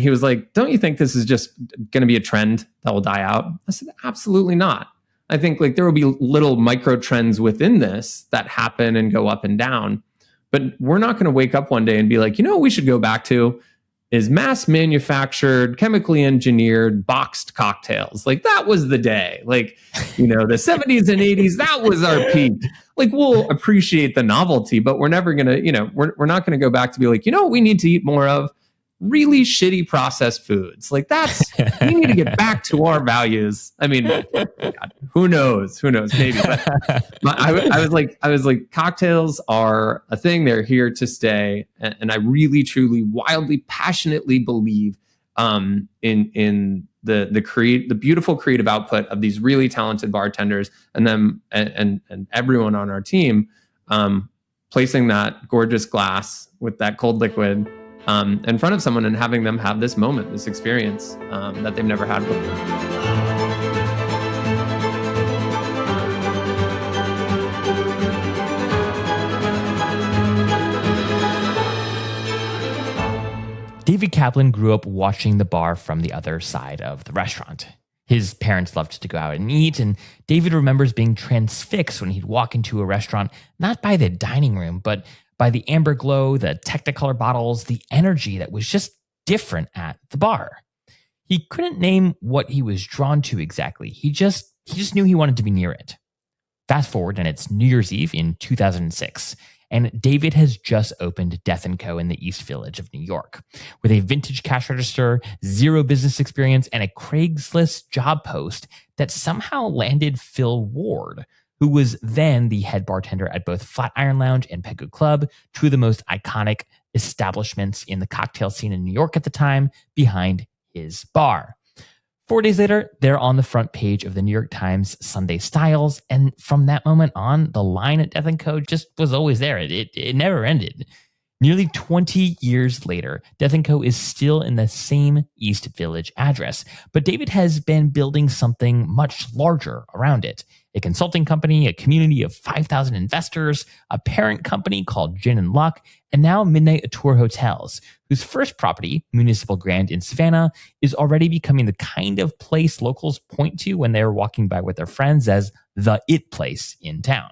He was like, don't you think this is just going to be a trend that will die out? I said, absolutely not. I think like there will be little micro trends within this that happen and go up and down. But we're not going to wake up one day and be like, you know what we should go back to is mass manufactured, chemically engineered, boxed cocktails. Like that was the day. Like, you know, the 70s and 80s, that was our peak. Like we'll appreciate the novelty, but we're never going to, you know, we're not going to go back to be like, you know what we need to eat more of? Really shitty processed foods. Like we need to get back to our values. I mean, God, who knows, maybe, but I was like, cocktails are a thing. They're here to stay. And I really, truly, wildly, passionately believe in the beautiful creative output of these really talented bartenders and them and everyone on our team, placing that gorgeous glass with that cold liquid in front of someone and having them have this moment, this experience that they've never had before. David Kaplan grew up watching the bar from the other side of the restaurant. His parents loved to go out and eat, and David remembers being transfixed when he'd walk into a restaurant, not by the dining room, but by the amber glow, the Technicolor bottles, the energy that was just different at the bar. He couldn't name what he was drawn to exactly. He just knew he wanted to be near it. Fast forward, and it's New Year's Eve in 2006, and David has just opened Death&Co in the East Village of New York. With a vintage cash register, zero business experience, and a Craigslist job post that somehow landed Phil Ward, who was then the head bartender at both Flatiron Lounge and Pegu Club, two of the most iconic establishments in the cocktail scene in New York at the time, behind his bar. 4 days later, they're on the front page of the New York Times Sunday Styles, and from that moment on, the line at Death&Co just was always there. It never ended. Nearly 20 years later, Death&Co is still in the same East Village address, but David has been building something much larger around it. A consulting company, a community of 5,000 investors, a parent company called Gin and Luck, and now Midnight Auteur Hotels, whose first property, Municipal Grand in Savannah, is already becoming the kind of place locals point to when they're walking by with their friends as the it place in town.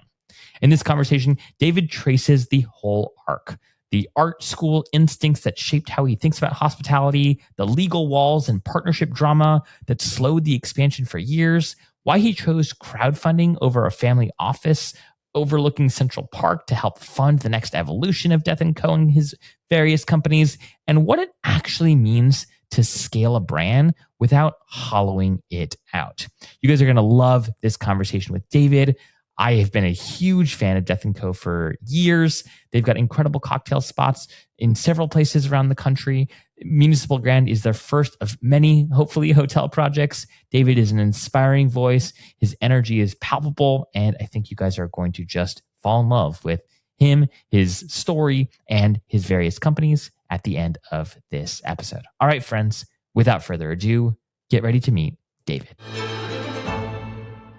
In this conversation, David traces the whole arc. The art school instincts that shaped how he thinks about hospitality, the legal walls and partnership drama that slowed the expansion for years, why he chose crowdfunding over a family office overlooking Central Park to help fund the next evolution of Death&Co and his various companies, and what it actually means to scale a brand without hollowing it out. You guys are going to love this conversation with David. I have been a huge fan of Death&Co for years. They've got incredible cocktail spots in several places around the country. Municipal Grand is their first of many, hopefully, hotel projects. David is an inspiring voice. His energy is palpable, and I think you guys are going to just fall in love with him, his story, and his various companies at the end of this episode. All right, friends, without further ado, get ready to meet David.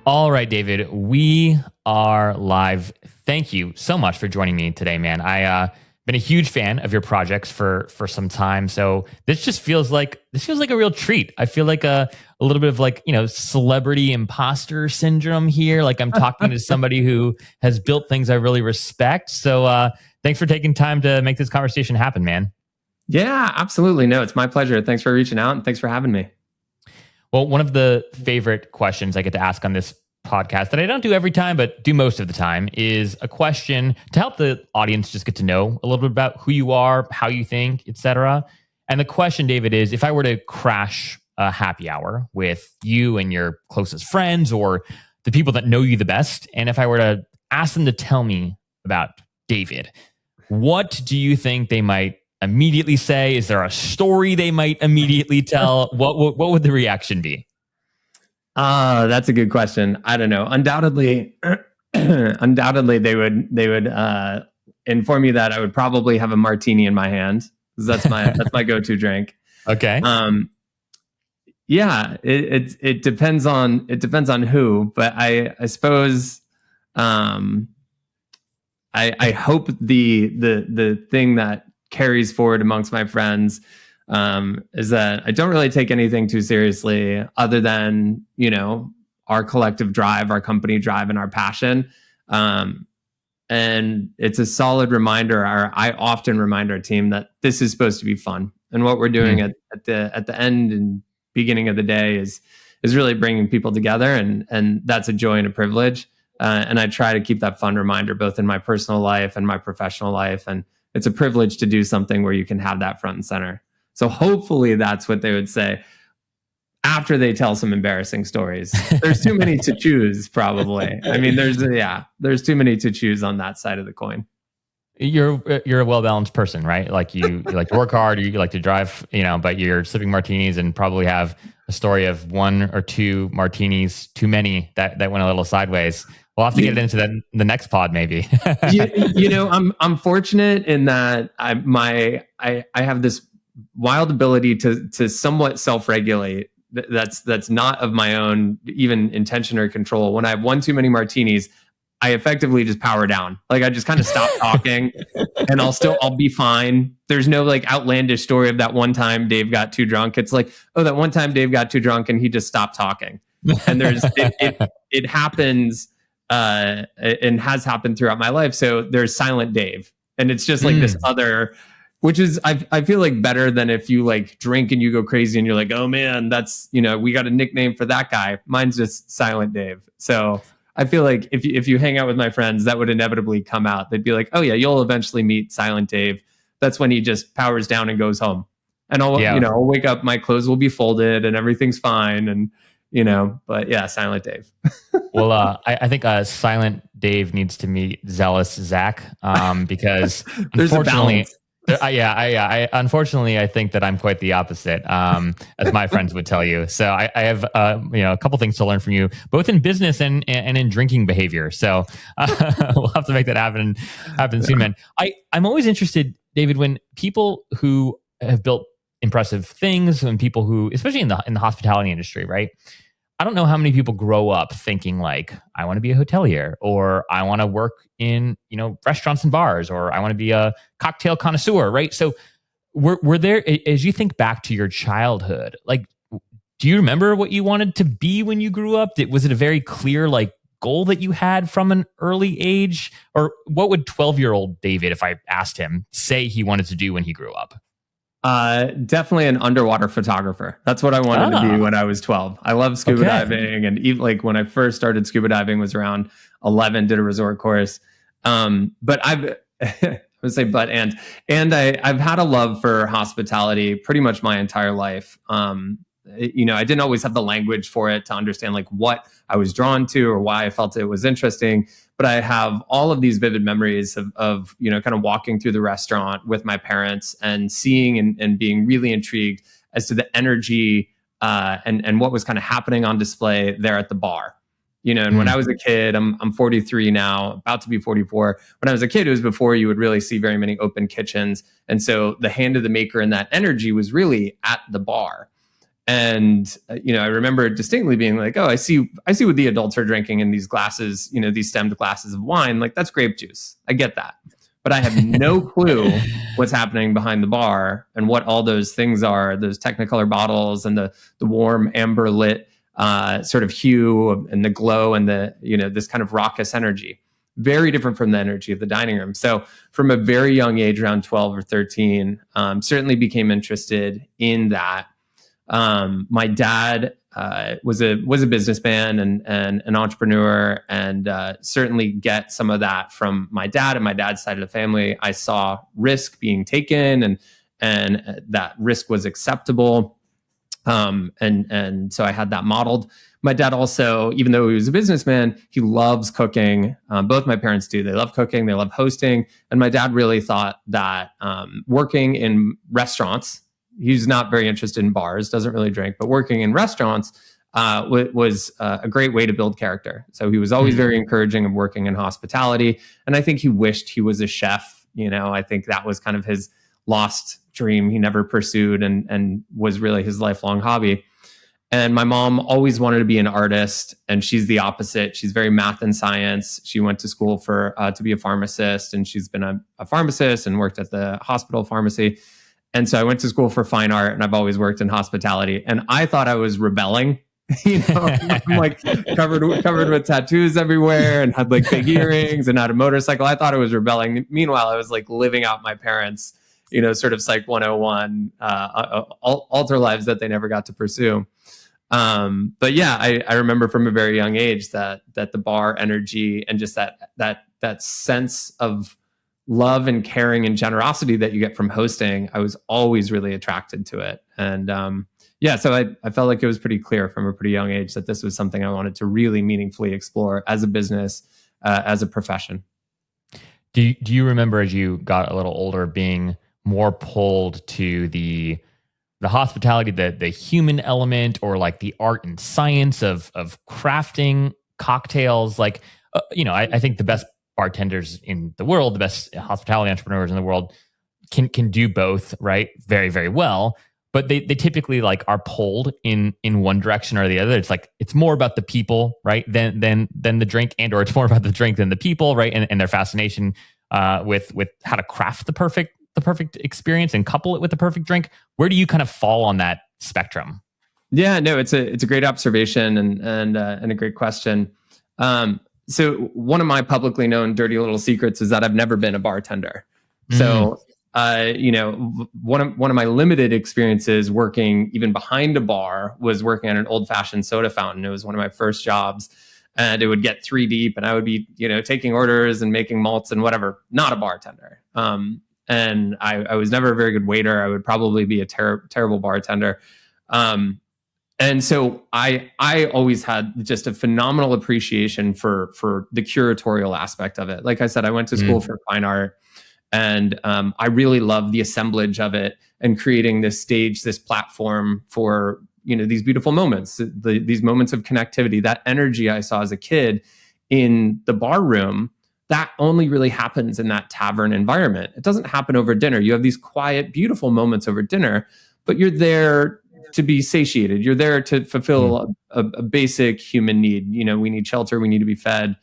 All right, David, we are live. Thank you so much for joining me today, man. I've been a huge fan of your projects for some time. So this just feels like a real treat. I feel like a little bit of like, you know, celebrity imposter syndrome here. Like I'm talking to somebody who has built things I really respect. So thanks for taking time to make this conversation happen, man. Yeah, absolutely. No, it's my pleasure. Thanks for reaching out and thanks for having me. Well, one of the favorite questions I get to ask on this podcast that I don't do every time, but do most of the time, is a question to help the audience just get to know a little bit about who you are, how you think, etc. And the question, David, is if I were to crash a happy hour with you and your closest friends or the people that know you the best, and if I were to ask them to tell me about David, what do you think they might immediately say? Is there a story they might immediately tell? What would the reaction be? That's a good question. I don't know. Undoubtedly, they would inform you that I would probably have a martini in my hand. That's my go-to drink. Okay. Yeah, it depends on who, but I suppose I hope the thing that carries forward amongst my friends is that I don't really take anything too seriously other than, our collective drive, our company drive, and our passion. And it's a solid reminder. I often remind our team that this is supposed to be fun, and what we're doing at the end and beginning of the day is really bringing people together, and that's a joy and a privilege. And I try to keep that fun reminder both in my personal life and my professional life. And it's a privilege to do something where you can have that front and center. So hopefully that's what they would say after they tell some embarrassing stories. There's too many to choose, probably. I mean, there's too many to choose on that side of the coin. You're a well-balanced person, right? Like you like to work hard, you like to drive, but you're sipping martinis and probably have a story of one or two martinis too many that went a little sideways. We'll have to get into that in the next pod, maybe. I'm fortunate in that I have this wild ability to somewhat self-regulate. That's not of my own even intention or control. When I have one too many martinis, I effectively just power down. Like I just kind of stop talking, and I'll be fine. There's no like outlandish story of that one time Dave got too drunk. It's like, oh, that one time Dave got too drunk and he just stopped talking. And it happens and has happened throughout my life. So there's Silent Dave, and it's just like this other, which is I feel like better than if you like drink and you go crazy and you're like, oh man, that's we got a nickname for that guy. Mine's just Silent Dave. So I feel like if you hang out with my friends, that would inevitably come out. They'd be like, oh yeah, you'll eventually meet Silent Dave. That's when he just powers down and goes home. And I'll wake up, my clothes will be folded and everything's fine. And but yeah, Silent Dave. Well, I think Silent Dave needs to meet Zealous Zach because there's a balance. Unfortunately, I think that I'm quite the opposite, as my friends would tell you. So I have, a couple things to learn from you, both in business and in drinking behavior. So we'll have to make that happen soon, man. I'm always interested, David, when people who have built impressive things, and people who, especially in the hospitality industry, right? I don't know how many people grow up thinking like, I want to be a hotelier, or I want to work in, restaurants and bars, or I want to be a cocktail connoisseur, right? So were there, as you think back to your childhood, like, do you remember what you wanted to be when you grew up? Was it a very clear, like, goal that you had from an early age? Or what would 12-year-old David, if I asked him, say he wanted to do when he grew up? Definitely an underwater photographer. That's what I wanted to be when I was 12. I love scuba diving, and even like when I first started scuba diving was around 11, did a resort course. But I've I would say I've had a love for hospitality pretty much my entire life. I didn't always have the language for it to understand like what I was drawn to or why I felt it was interesting. But I have all of these vivid memories of kind of walking through the restaurant with my parents and seeing and being really intrigued as to the energy and what was kind of happening on display there at the bar. And when I was a kid, I'm 43 now, about to be 44. When I was a kid, it was before you would really see very many open kitchens. And so the hand of the maker and that energy was really at the bar. And, I remember distinctly being like, oh, I see what the adults are drinking in these glasses, these stemmed glasses of wine. Like, that's grape juice. I get that. But I have no clue what's happening behind the bar and what all those things are, those Technicolor bottles and the warm amber lit sort of hue and the glow and the, this kind of raucous energy. Very different from the energy of the dining room. So from a very young age, around 12 or 13, certainly became interested in that. My dad was a businessman and an entrepreneur, and certainly get some of that from my dad and my dad's side of the family. I saw risk being taken, and that risk was acceptable, and so I had that modeled. My dad also, even though he was a businessman, he loves cooking. Both my parents do. They love cooking. They love hosting. And my dad really thought that working in restaurants, he's not very interested in bars, doesn't really drink, but working in restaurants was a great way to build character. So he was always very encouraging of working in hospitality. And I think he wished he was a chef. I think that was kind of his lost dream he never pursued and was really his lifelong hobby. And my mom always wanted to be an artist, and she's the opposite. She's very math and science. She went to school to be a pharmacist, and she's been a pharmacist and worked at the hospital pharmacy. And so I went to school for fine art, and I've always worked in hospitality. And I thought I was rebelling. I'm like covered with tattoos everywhere, and had like big earrings, and had a motorcycle. I thought I was rebelling. Meanwhile, I was like living out my parents', sort of Psych 101 alter lives that they never got to pursue. But yeah, I remember from a very young age that the bar energy and just that sense of love and caring and generosity that you get from hosting, I was always really attracted to it. And so I felt like it was pretty clear from a pretty young age that this was something I wanted to really meaningfully explore as a business, as a profession. Do you remember, as you got a little older, being more pulled to the hospitality, the human element, or like the art and science of crafting cocktails? Like, I think the best bartenders in the world, the best hospitality entrepreneurs in the world can do both, right? Very, very well. But they typically like are pulled in one direction or the other. It's like, it's more about the people, right? Than the drink, or it's more about the drink than the people, right? And their fascination with how to craft the perfect experience and couple it with the perfect drink. Where do you kind of fall on that spectrum? Yeah, no, it's a great observation and a great question. So one of my publicly known dirty little secrets is that I've never been a bartender. So, one of my limited experiences working even behind a bar was working at an old fashioned soda fountain. It was one of my first jobs, and it would get 3 deep, and I would be, taking orders and making malts and whatever, not a bartender. And I was never a very good waiter. I would probably be a terrible bartender. And so I always had just a phenomenal appreciation for the curatorial aspect of it. Like I said, I went to school for fine art, and I really love the assemblage of it and creating this stage, this platform for, these beautiful moments, these moments of connectivity, that energy I saw as a kid in the bar room. That only really happens in that tavern environment. It doesn't happen over dinner. You have these quiet, beautiful moments over dinner, but you're there to be satiated. You're there to fulfill a basic human need. We need shelter. We need to be fed.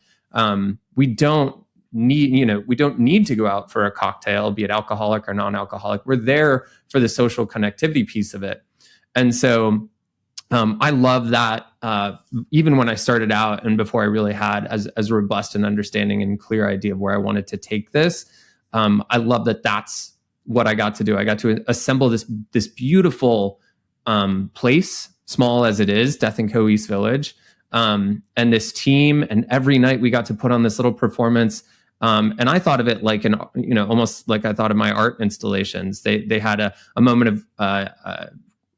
We don't need to go out for a cocktail, be it alcoholic or non-alcoholic. We're there for the social connectivity piece of it. And so I love that. Even when I started out and before I really had as robust an understanding and clear idea of where I wanted to take this, I love that that's what I got to do. I got to assemble this beautiful place, small as it is, Death&Co East Village, and this team. And every night we got to put on this little performance. And I thought of it like almost like I thought of my art installations. They had a moment of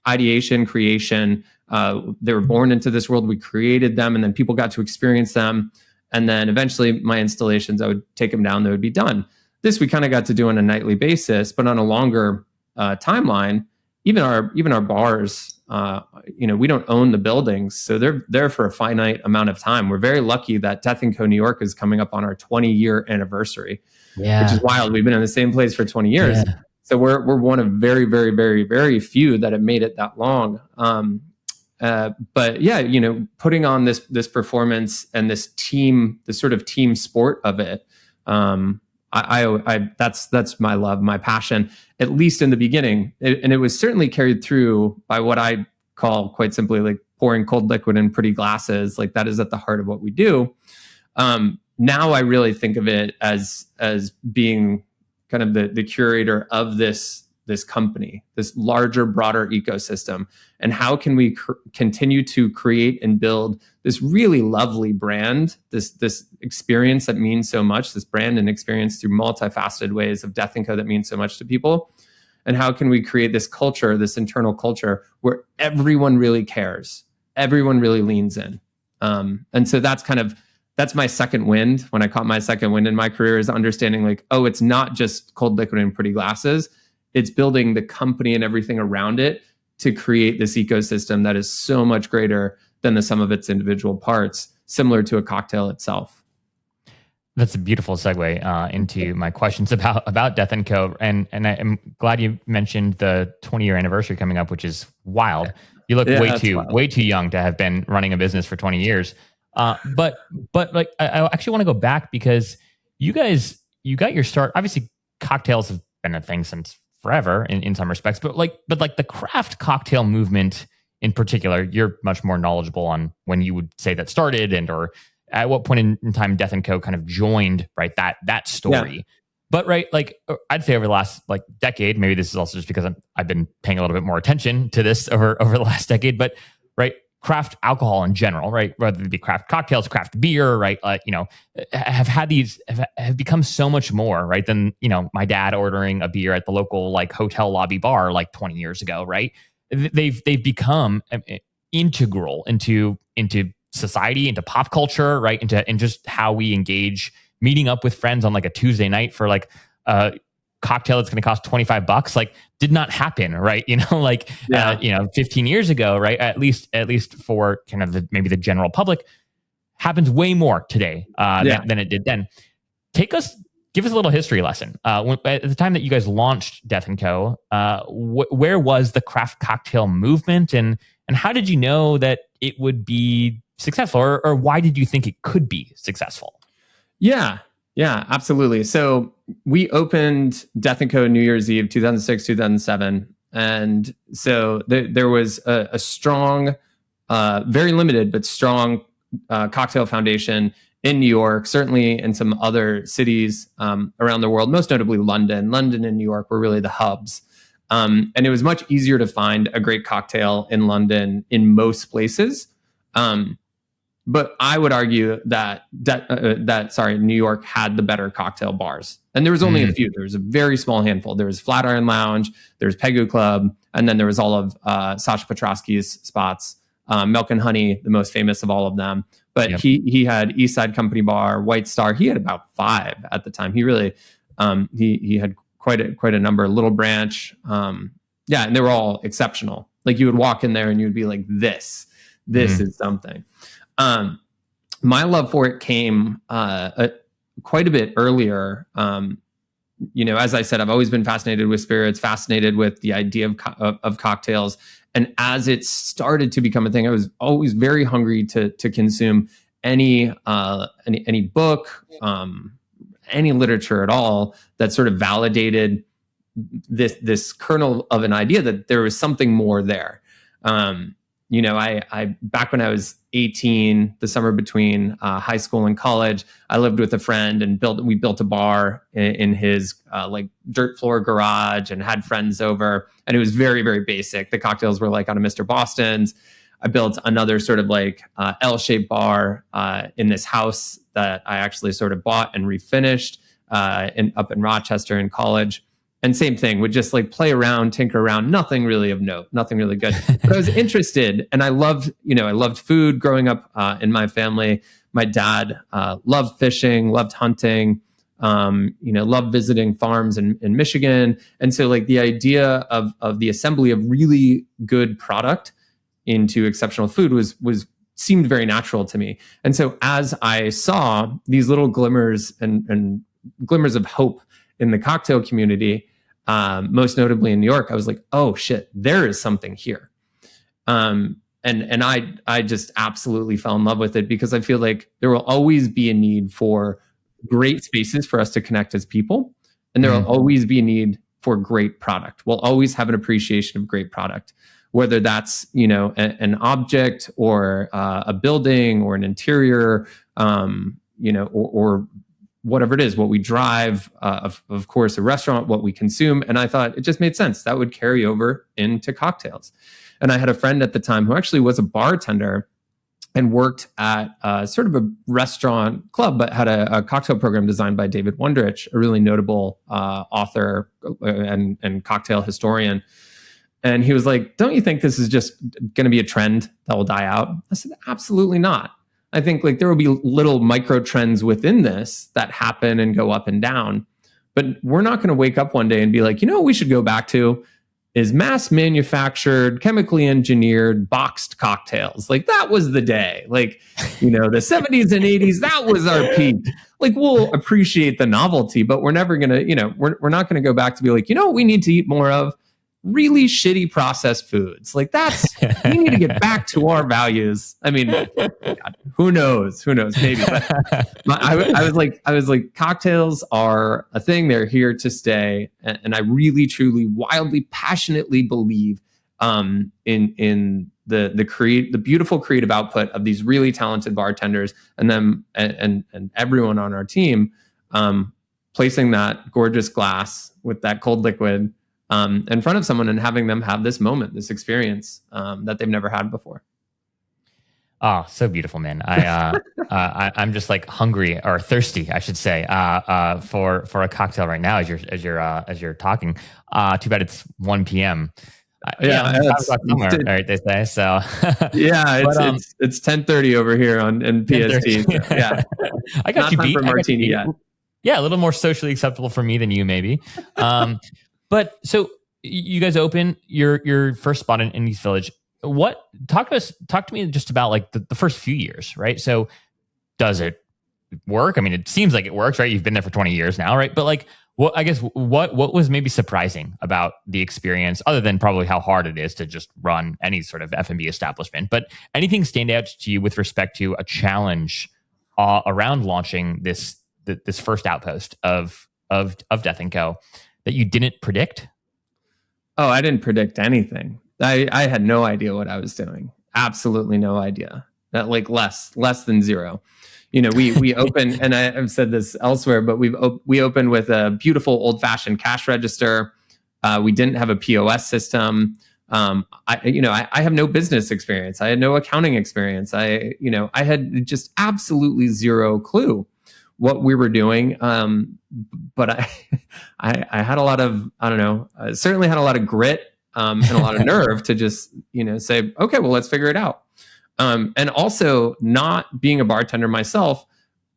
ideation, creation. They were born into this world. We created them, and then people got to experience them. And then eventually my installations, I would take them down. They would be done. This we kind of got to do on a nightly basis, but on a longer timeline. Even our bars, we don't own the buildings, so they're there for a finite amount of time. We're very lucky that Death&Co New York is coming up on our 20-year anniversary, which is wild. We've been in the same place for 20 years. Yeah. So we're one of very, very, very, very few that have made it that long. But yeah, putting on this performance and this sort of team sport of it, that's my love, my passion, at least in the beginning. And it was certainly carried through by what I call quite simply like pouring cold liquid in pretty glasses. Like that is at the heart of what we do. Now I really think of it as being kind of the curator of this company, this larger, broader ecosystem. And how can we continue to create and build this really lovely brand, this experience that means so much, this brand and experience through multifaceted ways of Death&Co that means so much to people? And how can we create this culture, this internal culture where everyone really cares, everyone really leans in? And so that's my second wind. When I caught my second wind in my career, is understanding like, oh, it's not just cold liquid and pretty glasses. It's building the company and everything around it to create this ecosystem that is so much greater than the sum of its individual parts, similar to a cocktail itself. That's a beautiful segue into my questions about Death&Co. And I'm glad you mentioned the 20-year anniversary coming up, which is wild. You look way too young to have been running a business for 20 years. But like I actually want to go back because you got your start. Obviously, cocktails have been a thing since forever in some respects, but like the craft cocktail movement in particular, you're much more knowledgeable on when you would say that started and or at what point in time Death&Co kind of joined, right, that story. Yeah. But right, like I'd say over the last like decade, maybe this is also just because I've been paying a little bit more attention to this over the last decade, but right, craft alcohol in general, right, whether it be craft cocktails, craft beer, right, have become so much more, right, than my dad ordering a beer at the local like hotel lobby bar like 20 years ago, right? They've become integral into society, into pop culture, right, into just how we engage. Meeting up with friends on like a Tuesday night for like a cocktail that's going to cost $25, like did not happen, right? 15 years ago, right? At least for kind of maybe the general public, happens way more today than it did then. Give us a little history lesson. At the time that you guys launched Death&Co, where was the craft cocktail movement, and how did you know that it would be successful, or why did you think it could be successful? Yeah, absolutely. So we opened Death&Co New Year's Eve, 2006, 2007. And so there was a strong, very limited, but strong cocktail foundation in New York, certainly in some other cities around the world, most notably London. London and New York were really the hubs. And it was much easier to find a great cocktail in London in most places. But I would argue that New York had the better cocktail bars. And there was only a few. There was a very small handful. There was Flatiron Lounge, there was Pegu Club, and then there was all of Sasha Petrosky's spots. Milk and Honey, the most famous of all of them. But he had East Side Company Bar, White Star. He had about 5 at the time. He really he had quite a number. Little Branch, and they were all exceptional. Like you would walk in there and you would be like, this is something. My love for it came quite a bit earlier. As I said, I've always been fascinated with spirits, fascinated with the idea of cocktails. And as it started to become a thing, I was always very hungry to consume any book, any literature at all that sort of validated this kernel of an idea that there was something more there. I back when I was 18, the summer between high school and college, I lived with a friend and we built a bar in his like dirt floor garage and had friends over. And it was very, very basic. The cocktails were like out of Mr. Boston's. I built another sort of like L-shaped bar in this house that I actually sort of bought and refinished up in Rochester in college. And same thing, would just like play around, tinker around, nothing really of note, nothing really good. But I was interested, and I loved food growing up in my family. My dad loved fishing, loved hunting, loved visiting farms in Michigan. And so like the idea of the assembly of really good product into exceptional food seemed very natural to me. And so as I saw these little glimmers and glimmers of hope in the cocktail community, most notably in New York, I was like, oh shit, there is something here. And I just absolutely fell in love with it because I feel like there will always be a need for great spaces for us to connect as people. And there will always be a need for great product. We'll always have an appreciation of great product, whether that's, an object or a building or an interior, or whatever it is, what we drive, of course, a restaurant, what we consume. And I thought it just made sense. That would carry over into cocktails. And I had a friend at the time who actually was a bartender and worked at sort of a restaurant club, but had a cocktail program designed by David Wondrich, a really notable author and cocktail historian. And he was like, don't you think this is just going to be a trend that will die out? I said, absolutely not. I think like there will be little micro trends within this that happen and go up and down, but we're not going to wake up one day and be like, what we should go back to is mass manufactured, chemically engineered, boxed cocktails. Like that was the day, like, the 70s and 80s, that was our peak. Like we'll appreciate the novelty, but we're never going to, we're not going to go back to be like, what we need to eat more of really shitty processed foods. Like we need to get back to our values. I mean, God, who knows, maybe, but I was like, cocktails are a thing. They're here to stay. And I really, truly, wildly, passionately believe in the beautiful creative output of these really talented bartenders and them and everyone on our team, placing that gorgeous glass with that cold liquid in front of someone and having them have this moment, this experience that they've never had before. Oh, so beautiful, man. I'm just like hungry or thirsty, I should say, for a cocktail right now as you're talking. Too bad it's 1 p.m. It's somewhere, right? They say so. Yeah, it's 10:30 over here in PST. So, yeah, I got not you time beat. for martini yet. Yeah, a little more socially acceptable for me than you, maybe. But so you guys open your first spot in East Village. Talk to me just about like the first few years, right? So does it work? I mean, it seems like it works, right? You've been there for 20 years now, right? But like, what was maybe surprising about the experience, other than probably how hard it is to just run any sort of F&B establishment? But anything stand out to you with respect to a challenge around launching this first outpost of Death&Co that you didn't predict? Oh, I didn't predict anything. I had no idea what I was doing. Absolutely no idea. That like less than zero. You know, we open, and I've said this elsewhere, but we opened with a beautiful old fashioned cash register. We didn't have a POS system. I have no business experience. I had no accounting experience. I had just absolutely zero clue what we were doing. But I had a lot of, I certainly had a lot of grit and a lot of nerve to just, say, okay, well, let's figure it out. And also, not being a bartender myself,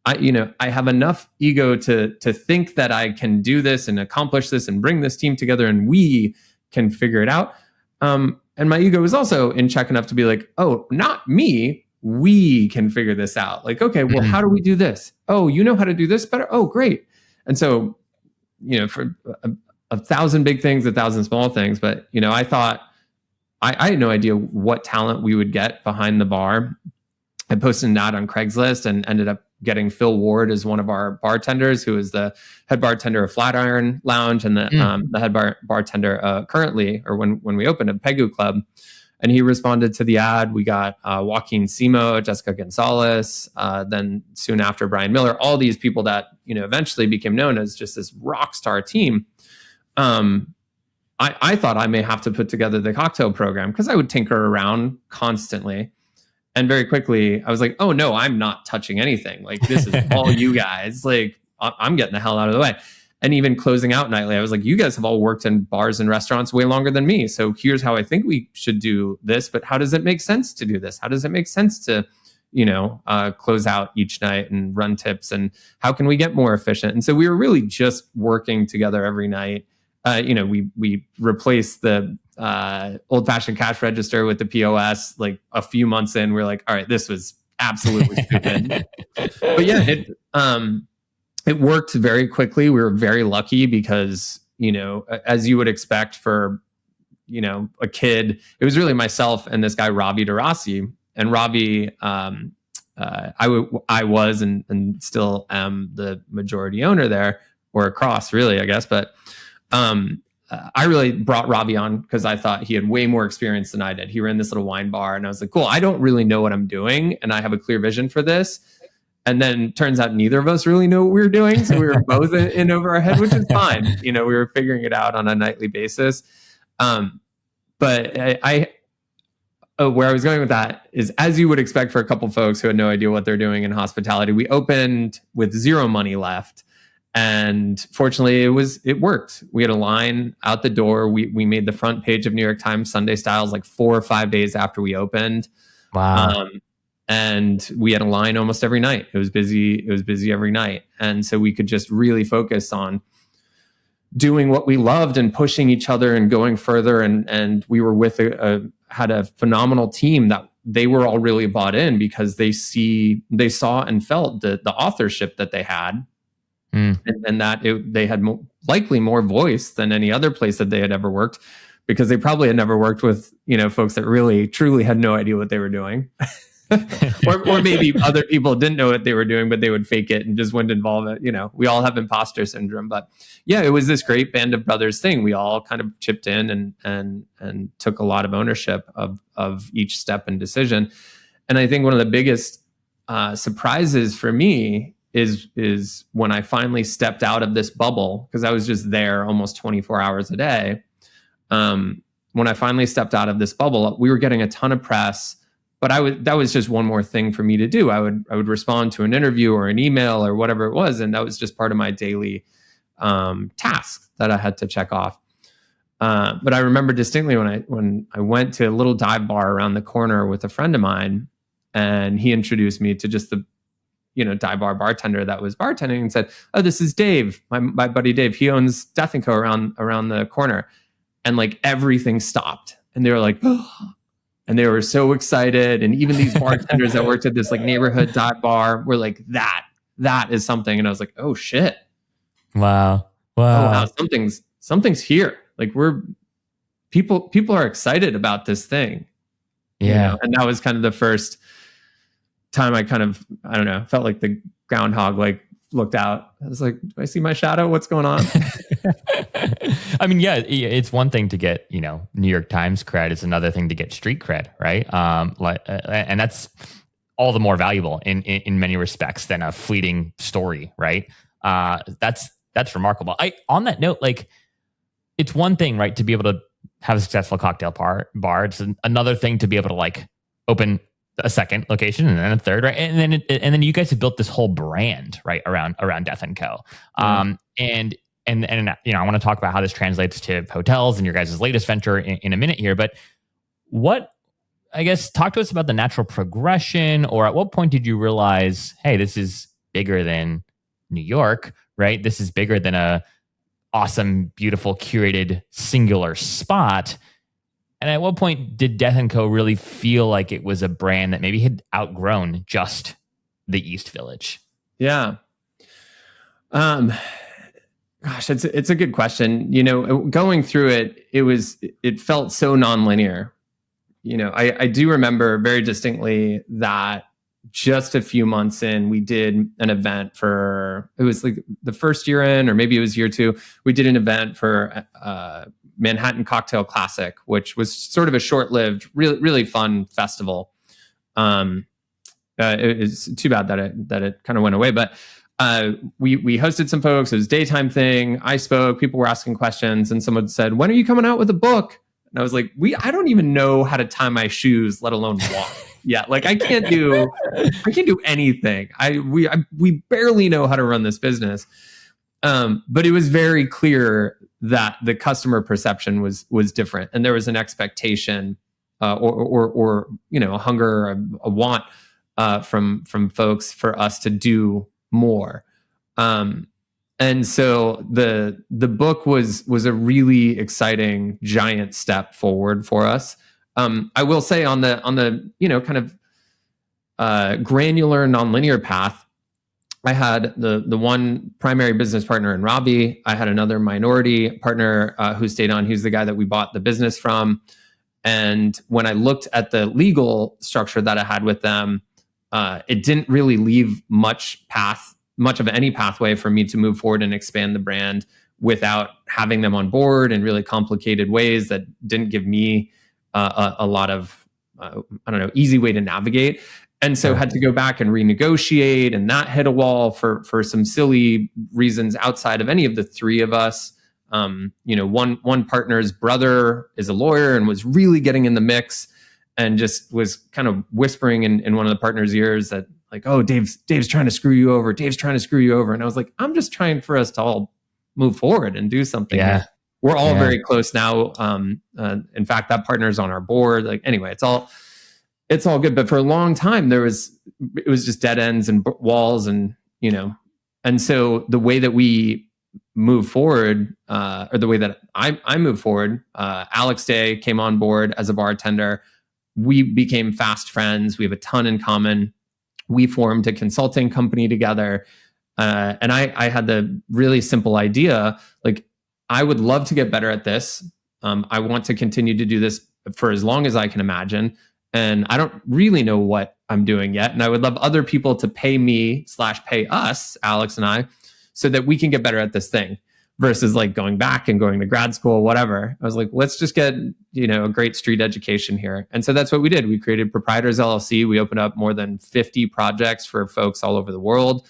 I have enough ego to think that I can do this and accomplish this and bring this team together and we can figure it out. And my ego was also in check enough to be like, oh, not me. We can figure this out. Like, okay, well, how do we do this? Oh, you know how to do this better? Oh, great. And so, for a 1,000 big things, 1,000 small things. But, I thought, I had no idea what talent we would get behind the bar. I posted an ad on Craigslist and ended up getting Phil Ward as one of our bartenders, who is the head bartender of Flatiron Lounge and the head bartender currently, or when we opened at Pegu Club. And he responded to the ad. We got Joaquin Simo, Jessica Gonzalez, then soon after Brian Miller, all these people that, eventually became known as just this rock star team. I thought I may have to put together the cocktail program because I would tinker around constantly. And very quickly, I was like, oh, no, I'm not touching anything. Like, this is all you guys. Like, I'm getting the hell out of the way. And even closing out nightly, I was like, you guys have all worked in bars and restaurants way longer than me. So here's how I think we should do this. But how does it make sense to do this? How does it make sense to, close out each night and run tips? And how can we get more efficient? And so we were really just working together every night. We replaced the old-fashioned cash register with the POS. Like a few months in, we're like, all right, this was absolutely stupid. But yeah, it worked very quickly. We were very lucky because, as you would expect for, a kid, it was really myself and this guy, Ravi DeRossi. And Ravi, I was and still am the majority owner there, or across really, I guess. But I really brought Ravi on because I thought he had way more experience than I did. He ran this little wine bar and I was like, cool, I don't really know what I'm doing and I have a clear vision for this. And then turns out neither of us really know what we were doing. So we were both in over our head, which is fine. We were figuring it out on a nightly basis. But where I was going with that is, as you would expect for a couple folks who had no idea what they're doing in hospitality, we opened with zero money left. And fortunately, it worked. We had a line out the door. We made the front page of New York Times Sunday Styles like 4 or 5 days after we opened. Wow. And we had a line almost every night. It was busy every night. And so we could just really focus on doing what we loved and pushing each other and going further. And we were had a phenomenal team that they were all really bought in because they saw and felt the authorship that they had. And that they had likely more voice than any other place that they had ever worked. because they probably had never worked with, folks that really truly had no idea what they were doing. or maybe other people didn't know what they were doing, but they would fake it and just wouldn't involve it. We all have imposter syndrome, but yeah, it was this great band of brothers thing. We all kind of chipped in and took a lot of ownership of each step and decision. And I think one of the biggest surprises for me is when I finally stepped out of this bubble, because I was just there almost 24 hours a day. When I finally stepped out of this bubble, we were getting a ton of press. But that was just one more thing for me to do. I would respond to an interview or an email or whatever it was, and that was just part of my daily task that I had to check off. But I remember distinctly when I went to a little dive bar around the corner with a friend of mine, and he introduced me to just the dive bar bartender that was bartending, and said, "Oh, this is Dave, my buddy Dave. He owns Death&Co around the corner," and like everything stopped, and they were like, "Oh." And they were so excited. And even these bartenders that worked at this like neighborhood dive bar were like, that is something. And I was like, oh shit. Wow. Oh, wow. Something's here. Like people are excited about this thing. Yeah. And that was kind of the first time I kind of, I don't know, felt like the groundhog, like looked out. I was like, do I see my shadow? What's going on? I mean, yeah, it's one thing to get, New York Times cred. It's another thing to get street cred, right? And that's all the more valuable in many respects than a fleeting story, right? That's remarkable. On that note, like, it's one thing, right, to be able to have a successful cocktail bar. It's another thing to be able to like open a second location and then a third, right? And then you guys have built this whole brand, right, around Death&Co. And I want to talk about how this translates to hotels and your guys' latest venture in a minute here. But talk to us about the natural progression, or at what point did you realize, hey, this is bigger than New York, right? This is bigger than a awesome, beautiful, curated, singular spot. And at what point did Death&Co really feel like it was a brand that maybe had outgrown just the East Village? Yeah. Gosh, it's a good question. Going through it, it felt so nonlinear. I do remember very distinctly that just a few months in, we did an event it was like the first year in, or maybe it was year two, we did an event for Manhattan Cocktail Classic, which was sort of a short-lived, really, really fun festival. It's too bad that it kind of went away, but we hosted some folks. It was a daytime thing. I spoke. People were asking questions, and someone said, "When are you coming out with a book?" And I was like, I don't even know how to tie my shoes, let alone walk. Yeah, like I can't do anything. We barely know how to run this business. But it was very clear that the customer perception was different, and there was an expectation or a hunger, a want from folks for us to do more. And so the book was a really exciting, giant step forward for us. I will say on the kind of granular, nonlinear path, I had the one primary business partner in Ravi. I had another minority partner who stayed on. He was the guy that we bought the business from. And when I looked at the legal structure that I had with them, it didn't really leave much of any pathway for me to move forward and expand the brand without having them on board in really complicated ways that didn't give me a lot of, easy way to navigate. And so had to go back and renegotiate, and that hit a wall for some silly reasons outside of any of the three of us. One partner's brother is a lawyer and was really getting in the mix, and just was kind of whispering in one of the partner's ears that, like, "Oh, Dave's trying to screw you over. Dave's trying to screw you over." And I was like, I'm just trying for us to all move forward and do something. Yeah. We're all very close now. In fact, that partner's on our board. Like, anyway, it's all good. But for a long time, it was just dead ends and walls, and so the way that we move forward, or the way that I move forward, Alex Day came on board as a bartender. We became fast friends. We have a ton in common. We formed a consulting company together. And I had the really simple idea, like, I would love to get better at this. I want to continue to do this for as long as I can imagine. And I don't really know what I'm doing yet. And I would love other people to pay me / pay us, Alex and I, so that we can get better at this thing versus like going back and going to grad school, whatever. I was like, let's just get, a great street education here. And so that's what we did. We created Proprietors LLC. We opened up more than 50 projects for folks all over the world.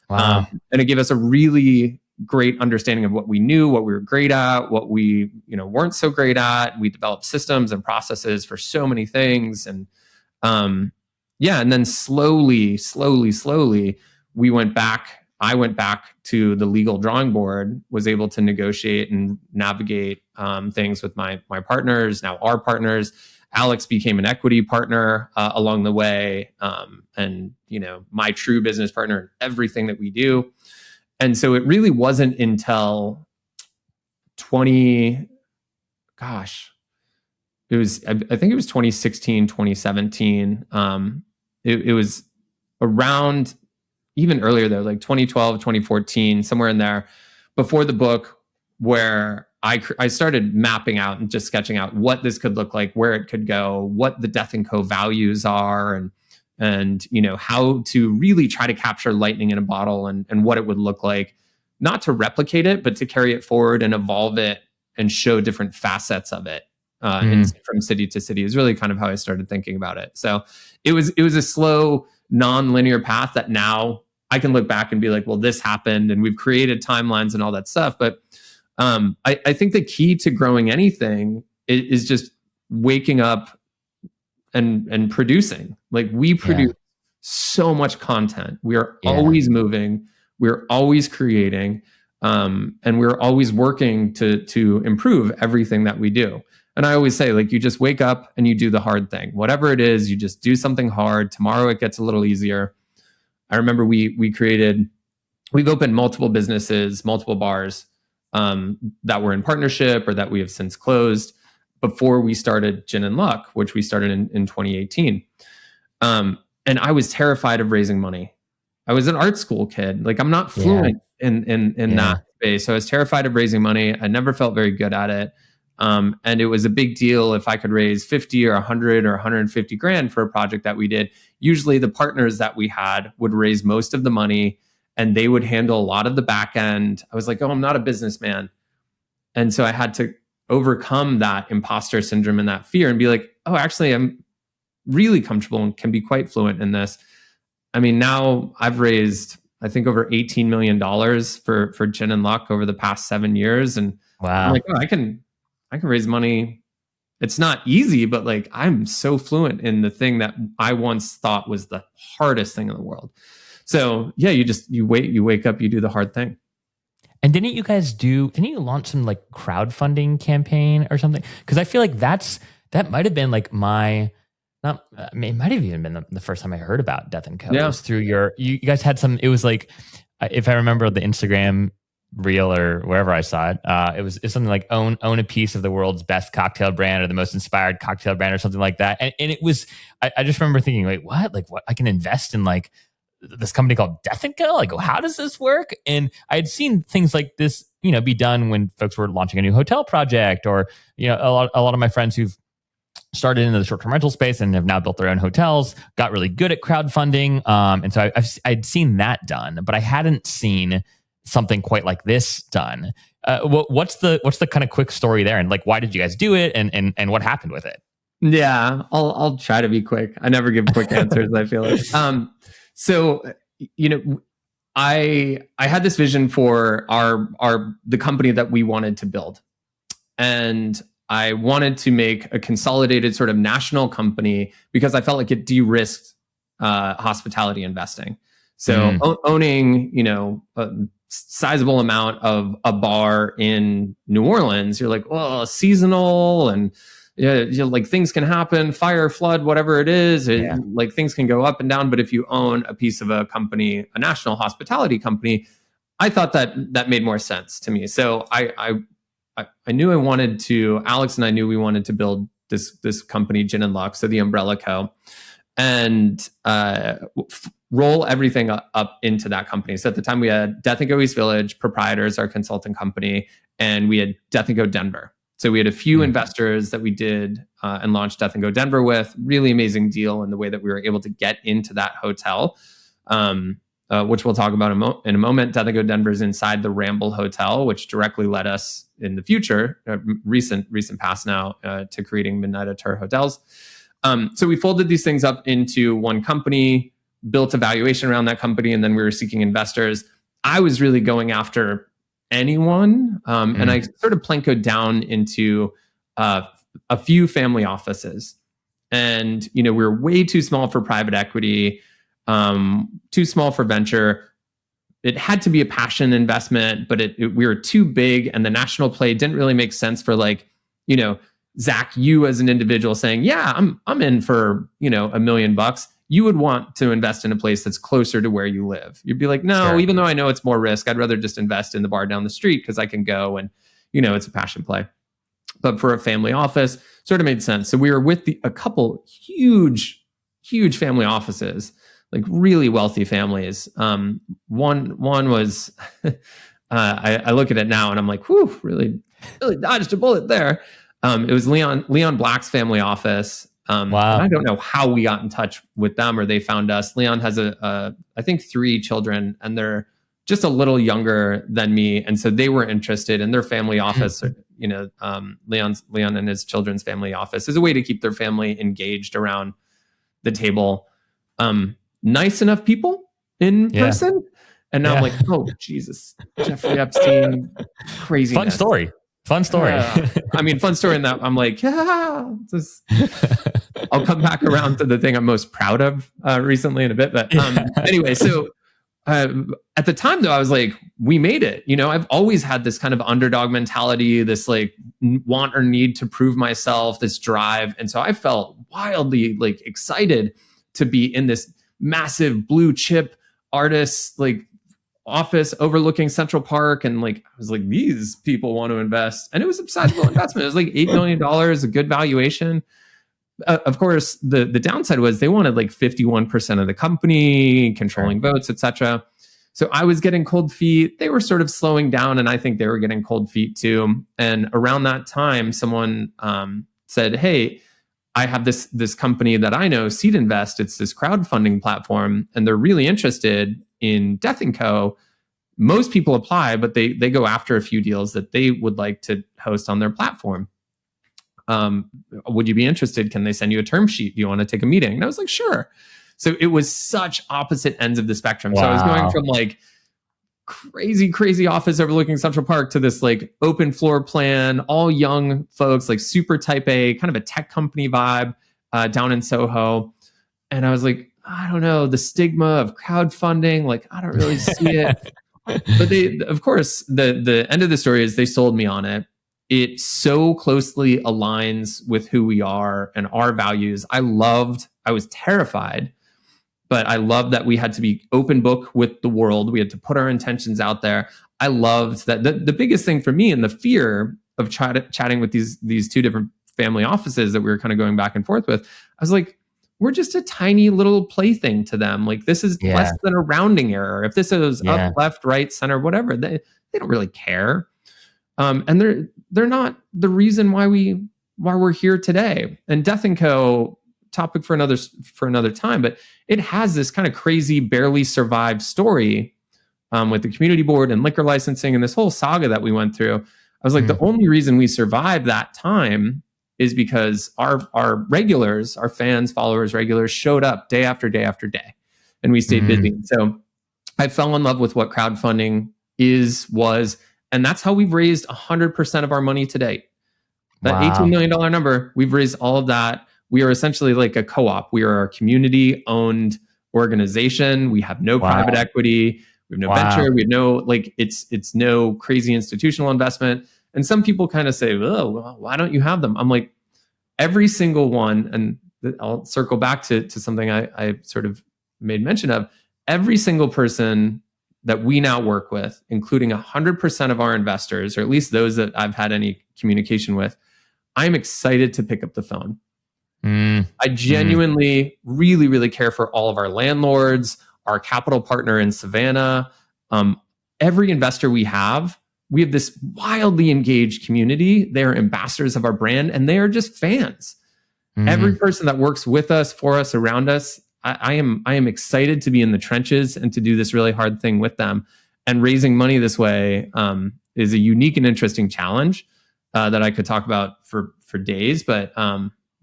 Wow. And it gave us a really great understanding of what we knew, what we were great at, what we, weren't so great at. We developed systems and processes for so many things. And and then slowly, we went back. I went back to the legal drawing board, was able to negotiate and navigate things with my partners, now our partners. Alex became an equity partner along the way, and my true business partner in everything that we do. And so it really wasn't until I think it was 2016, 2017. It was around even earlier though, like 2012, 2014, somewhere in there, before the book, where I started mapping out and just sketching out what this could look like, where it could go, what the Death&Co values are, and how to really try to capture lightning in a bottle and what it would look like, not to replicate it, but to carry it forward and evolve it and show different facets of it from city to city is really kind of how I started thinking about it. So it was a slow, non-linear path that now I can look back and be like, well, this happened and we've created timelines and all that stuff. But I think the key to growing anything is just waking up and producing. Like we produce so much content. We are always moving. We're always creating. And we're always working to improve everything that we do. And I always say, like, you just wake up and you do the hard thing. Whatever it is, you just do something hard. Tomorrow it gets a little easier. I remember we've opened multiple businesses, multiple bars that were in partnership or that we have since closed before we started Gin and Luck, which we started in 2018. And I was terrified of raising money. I was an art school kid. Like I'm not fluent in that space. So I was terrified of raising money. I never felt very good at it. And it was a big deal if I could raise 50 or 100 or 150 grand for a project that we did. Usually the partners that we had would raise most of the money and they would handle a lot of the back end. I was like, oh, I'm not a businessman. And so I had to overcome that imposter syndrome and that fear and be like, oh, actually, I'm really comfortable and can be quite fluent in this. I mean, now I've raised, I think, over $18 million for Gin and Luck over the past 7 years. And wow. I'm like, oh, I can raise money. It's not easy, but like I'm so fluent in the thing that I once thought was the hardest thing in the world. So yeah, you wake up, you do the hard thing. And didn't you launch some like crowdfunding campaign or something? Because I feel like that might have been like it might have even been the first time I heard about Death&Co. Yeah. It was through you guys had some, it was like, if I remember the Instagram reel or wherever I saw it, it's something like own a piece of the world's best cocktail brand or the most inspired cocktail brand or something like that. And it was, I just remember thinking, wait, what? Like what? I can invest in like this company called Death&Co? Like, how does this work? And I had seen things like this, be done when folks were launching a new hotel project or, a lot of my friends who've started into the short-term rental space and have now built their own hotels, got really good at crowdfunding. And so I'd seen that done, but I hadn't seen something quite like this done. What's the kind of quick story there? And like, why did you guys do it? And what happened with it? Yeah, I'll try to be quick. I never give quick answers, I feel like. So, I had this vision for the company that we wanted to build. And I wanted to make a consolidated sort of national company because I felt like it de-risked hospitality investing. So owning, a sizable amount of a bar in New Orleans, you're like, well, seasonal and like things can happen, fire, flood, whatever it is, like things can go up and down. But if you own a piece of a company, a national hospitality company, I thought that made more sense to me. So I knew Alex and I knew we wanted to build this company, Gin and Luck, so the Umbrella Co. And roll everything up into that company. So at the time we had Death&Co East Village, Proprietors, our consulting company, and we had Death&Co Denver. So we had a few investors that we did and launched Death&Co Denver with. Really amazing deal in the way that we were able to get into that hotel, which we'll talk about in a moment. Death&Co Denver is inside the Ramble Hotel, which directly led us in the future, recent past now, to creating Midnight Auteur Hotels. So we folded these things up into one company, built a valuation around that company, and then we were seeking investors. I was really going after anyone, and I sort of plankoed down into a few family offices. And, we were way too small for private equity, too small for venture. It had to be a passion investment, but we were too big, and the national play didn't really make sense for Zach, you as an individual saying, yeah, I'm in for, $1 million. You would want to invest in a place that's closer to where you live. You'd be like, no, even though I know it's more risk, I'd rather just invest in the bar down the street because I can go and, it's a passion play. But for a family office, sort of made sense. So we were with a couple huge family offices, like really wealthy families. One was, I look at it now and I'm like, whew, really dodged a bullet there. It was Leon Black's family office. Wow. I don't know how we got in touch with them or they found us. Leon has I think 3 children, and they're just a little younger than me. And so they were interested in their family office. Leon and his children's family office is a way to keep their family engaged around the table. Nice enough people in person. And now I'm like, oh, Jesus, Jeffrey Epstein, crazy. Fun story. Fun story. Fun story in that I'm like, I'll come back around to the thing I'm most proud of recently in a bit. But anyway, so at the time, though, I was like, we made it. I've always had this kind of underdog mentality, this want or need to prove myself, this drive. And so I felt wildly excited to be in this massive blue chip artist office overlooking Central Park, and I was like, these people want to invest, and it was a sizable investment. It was $8 million, a good valuation. Of course, the downside was they wanted 51% of the company, controlling votes, etc. So I was getting cold feet. They were sort of slowing down, and I think they were getting cold feet too. And around that time, someone said, "Hey, I have this company that I know, Seed Invest. It's this crowdfunding platform, and they're really interested in Death&Co. Most people apply, but they go after a few deals that they would like to host on their platform. Would you be interested? Can they send you a term sheet? Do you want to take a meeting?" And I was like, sure. So it was such opposite ends of the spectrum. Wow. So I was going from crazy office overlooking Central Park to this open floor plan, all young folks, super type A, kind of a tech company vibe down in Soho. And I was like, I don't know, the stigma of crowdfunding, I don't really see it. But they, of course, the end of the story is they sold me on it. It so closely aligns with who we are and our values. I was terrified, but I loved that we had to be open book with the world. We had to put our intentions out there. I loved that. The biggest thing for me, and the fear of chatting with these 2 different family offices that we were kind of going back and forth with, I was like, we're just a tiny little plaything to them. This is less than a rounding error. If this is up, left, right, center, whatever, they don't really care. And they're not the reason why we're here today. And Death&Co, topic for another time, but it has this kind of crazy, barely survived story with the community board and liquor licensing and this whole saga that we went through. I was like, the only reason we survived that time is because our regulars, our fans, followers, regulars showed up day after day after day, and we stayed busy. So I fell in love with what crowdfunding was, and that's how we've raised 100% of our money to date. That $18 million number, we've raised all of that. We are essentially like a co-op. We are a community-owned organization. We have no private equity. We have no venture. We have no it's no crazy institutional investment. And some people kind of say, "Oh, well, why don't you have them?" I'm like, every single one, and I'll circle back to something I sort of made mention of. Every single person that we now work with, including 100% of our investors, or at least those that I've had any communication with, I'm excited to pick up the phone. I genuinely, really, really care for all of our landlords, our capital partner in Savannah. Every investor we have, we have this wildly engaged community. They are ambassadors of our brand, and they are just fans. Every person that works with us, for us, around us, I am excited to be in the trenches and to do this really hard thing with them. And raising money this way is a unique and interesting challenge that I could talk about for days. But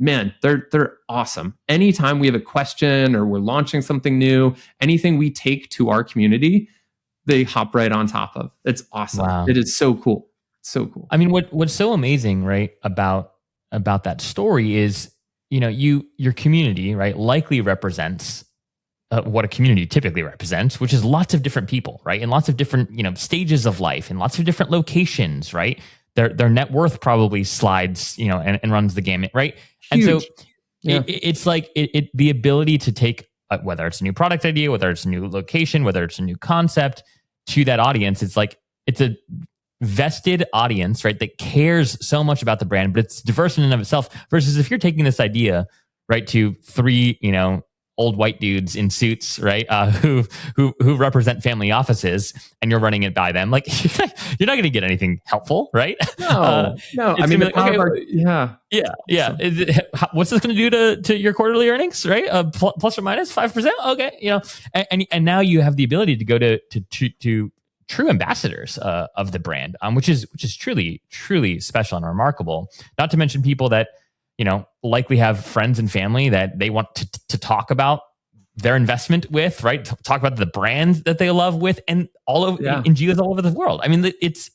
man, they're awesome. Anytime we have a question or we're launching something new, anything we take to our community, they hop right on top of. It's awesome. Wow. It is so cool. So cool. I mean, what's so amazing, right, about that story is, your community, right, likely represents what a community typically represents, which is lots of different people, right, in lots of different, stages of life, in lots of different locations, right. Their net worth probably slides, and runs the gamut, right. Huge. And so it's like the ability to take whether it's a new product idea, whether it's a new location, whether it's a new concept to that audience. It's like it's a vested audience, right, that cares so much about the brand, but it's diverse in and of itself. Versus if you're taking this idea, right, to three, old white dudes in suits, right, who represent family offices, and you're running it by them, like you're not going to get anything helpful, right? No. I mean, like, yeah. What's this going to do to your quarterly earnings, right? Plus or minus 5%. Okay, and now you have the ability to go to true ambassadors of the brand, which is truly, truly special and remarkable. Not to mention people that likely have friends and family that they want to talk about their investment with, right? Talk about the brands that they love with, and all over in geos all over the world. I mean, it's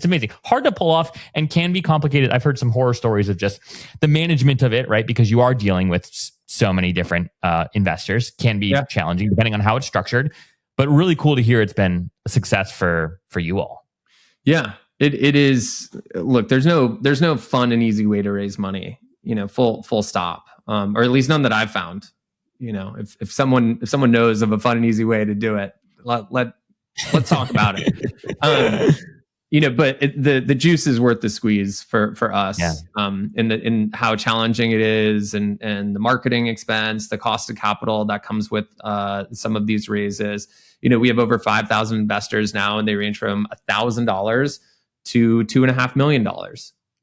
amazing. Hard to pull off and can be complicated. I've heard some horror stories of just the management of it, right? Because you are dealing with so many different investors. Can be challenging depending on how it's structured, but really cool to hear it's been a success for you all. Yeah. It is. Look, there's no fun and easy way to raise money, full stop, or at least none that I've found. If someone knows of a fun and easy way to do it, let's talk about it. But the juice is worth the squeeze for us. In how challenging it is, and the marketing expense, the cost of capital that comes with some of these raises. We have over 5,000 investors now, and they range from $1,000 to $2.5 million.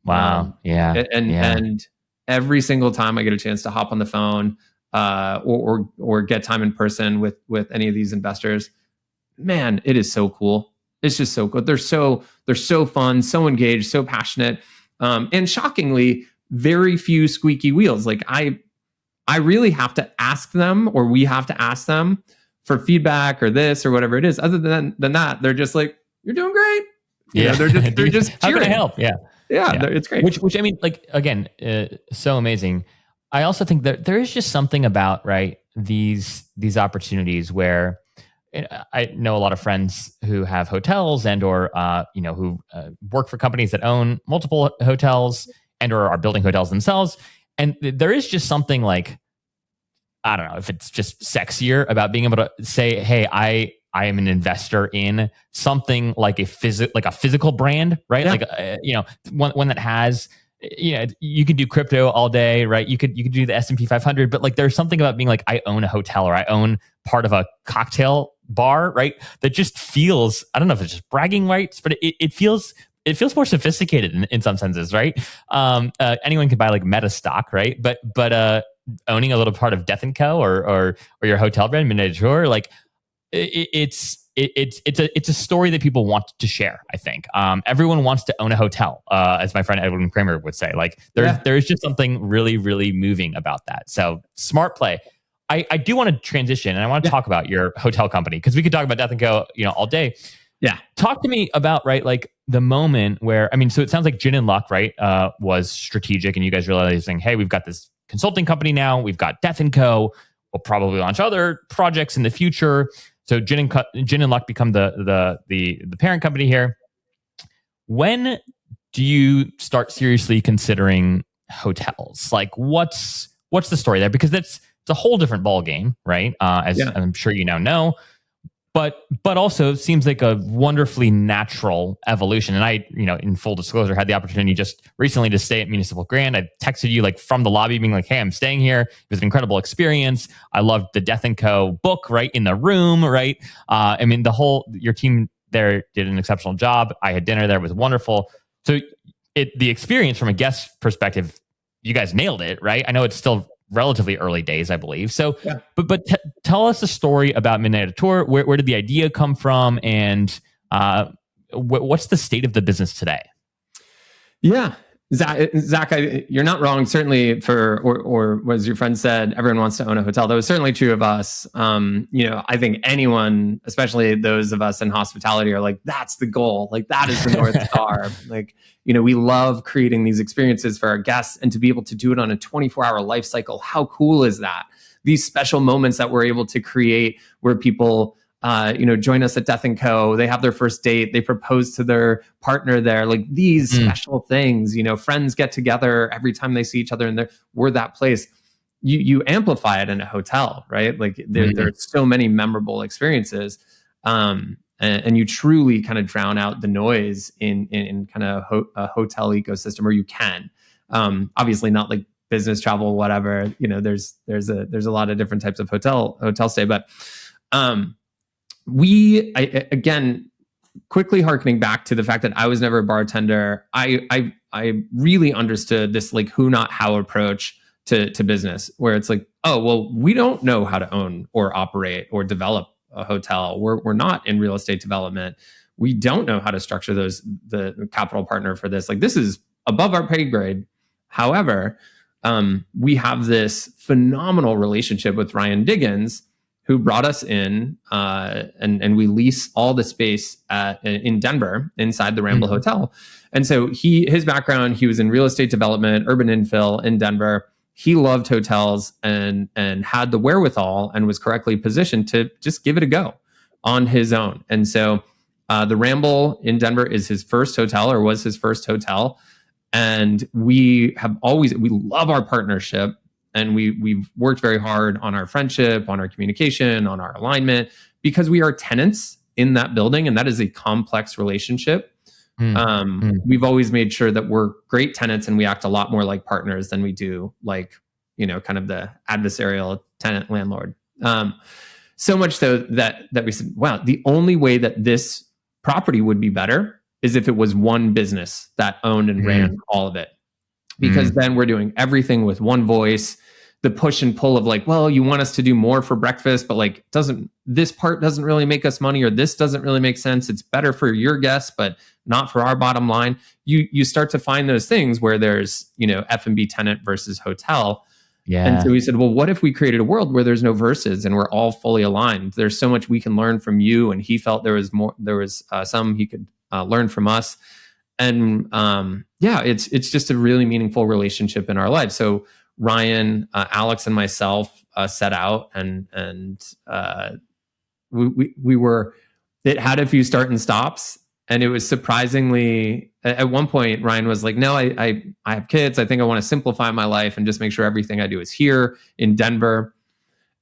Wow. And every single time I get a chance to hop on the phone or get time in person with any of these investors, man, it is so cool. It's just so good. They're so fun, so engaged, so passionate, and shockingly, very few squeaky wheels. Like I really have to ask them, or we have to ask them for feedback or this or whatever it is. Other than that, they're just like, "You're doing great." They're just how can I help? Yeah, it's great. Which I mean, like, again, so amazing. I also think that there is just something about, right, these opportunities where I know a lot of friends who have hotels and or who work for companies that own multiple hotels and or are building hotels themselves, and there is just something like, I don't know if it's just sexier about being able to say, "Hey, I am an investor in something like a physical brand," right? Yeah. Like one that has, you could do crypto all day, right? You could do the S&P 500, but like there's something about being like, I own a hotel or I own part of a cocktail bar, right? That just feels, I don't know if it's just bragging rights, but it feels more sophisticated in some senses, right? Anyone can buy like Meta stock, right? But owning a little part of Death&Co or your hotel brand, Midnight Tour, like it's a story that people want to share. I think everyone wants to own a hotel, as my friend Edwin Kramer would say. Like there is just something really, really moving about that. So smart play. I do want to transition, and I want to talk about your hotel company, because we could talk about Death&Co, all day. Yeah, talk to me about, right, like the moment where, I mean, so it sounds like Gin and Luck, right, was strategic, and you guys realizing, hey, we've got this consulting company now, we've got Death&Co. We'll probably launch other projects in the future. So Gin and Luck become the parent company here. When do you start seriously considering hotels? Like, what's the story there? Because it's a whole different ball game, right? As I'm sure you now know. But also seems like a wonderfully natural evolution. And I, in full disclosure, had the opportunity just recently to stay at Municipal Grand. I texted you like from the lobby being like, hey, I'm staying here. It was an incredible experience. I loved the Death&Co book right in the room, right? I mean, your team there, did an exceptional job. I had dinner there, it was wonderful. So the experience from a guest perspective, you guys nailed it, right? I know it's still relatively early days, I believe. So, Yeah. but tell us a story about Midnight Auteur. Where did the idea come from, and what's the state of the business today? Yeah. Zach, you're not wrong. Certainly or as your friend said, everyone wants to own a hotel. That was certainly true of us. I think anyone, especially those of us in hospitality, are like, that's the goal. Like, that is the North Star. Like, we love creating these experiences for our guests, and to be able to do it on a 24-hour life cycle. How cool is that? These special moments that we're able to create where people join us at Death&Co. They have their first date. They propose to their partner there. Like, these special things, friends get together every time they see each other, and we're that place. You amplify it in a hotel, right? Like, there's so many memorable experiences. And you truly kind of drown out the noise in kind of a hotel ecosystem, or you can. Obviously not like business travel, whatever. There's a lot of different types of hotel stay, but again, quickly harkening back to the fact that I was never a bartender, I really understood this like who not how approach to business, where it's like, oh, well, we don't know how to own or operate or develop a hotel. We're not in real estate development. We don't know how to structure the capital partner for this. Like, this is above our pay grade. However, we have this phenomenal relationship with Ryan Diggins, who brought us in, and we lease all the space in Denver inside the Ramble Hotel. And so his background, he was in real estate development, urban infill in Denver. He loved hotels and had the wherewithal and was correctly positioned to just give it a go on his own. And so the Ramble in Denver is his first hotel, or was his first hotel. And we love our partnership. And we've worked very hard on our friendship, on our communication, on our alignment, because we are tenants in that building, and that is a complex relationship. We've always made sure that we're great tenants, and we act a lot more like partners than we do like, kind of the adversarial tenant landlord. So much so that we said, wow, the only way that this property would be better is if it was one business that owned and ran all of it. Because then we're doing everything with one voice. The push and pull of like, well, you want us to do more for breakfast, but like, this part doesn't really make us money, or this doesn't really make sense. It's better for your guests, but not for our bottom line. You start to find those things where there's, F&B tenant versus hotel. Yeah. And so we said, well, what if we created a world where there's no verses and we're all fully aligned? There's so much we can learn from you. And he felt there was some he could learn from us. And it's just a really meaningful relationship in our lives. So Ryan, Alex, and myself set out, and we were. It had a few start and stops, and it was surprisingly. At one point, Ryan was like, "No, I have kids. I think I want to simplify my life and just make sure everything I do is here in Denver."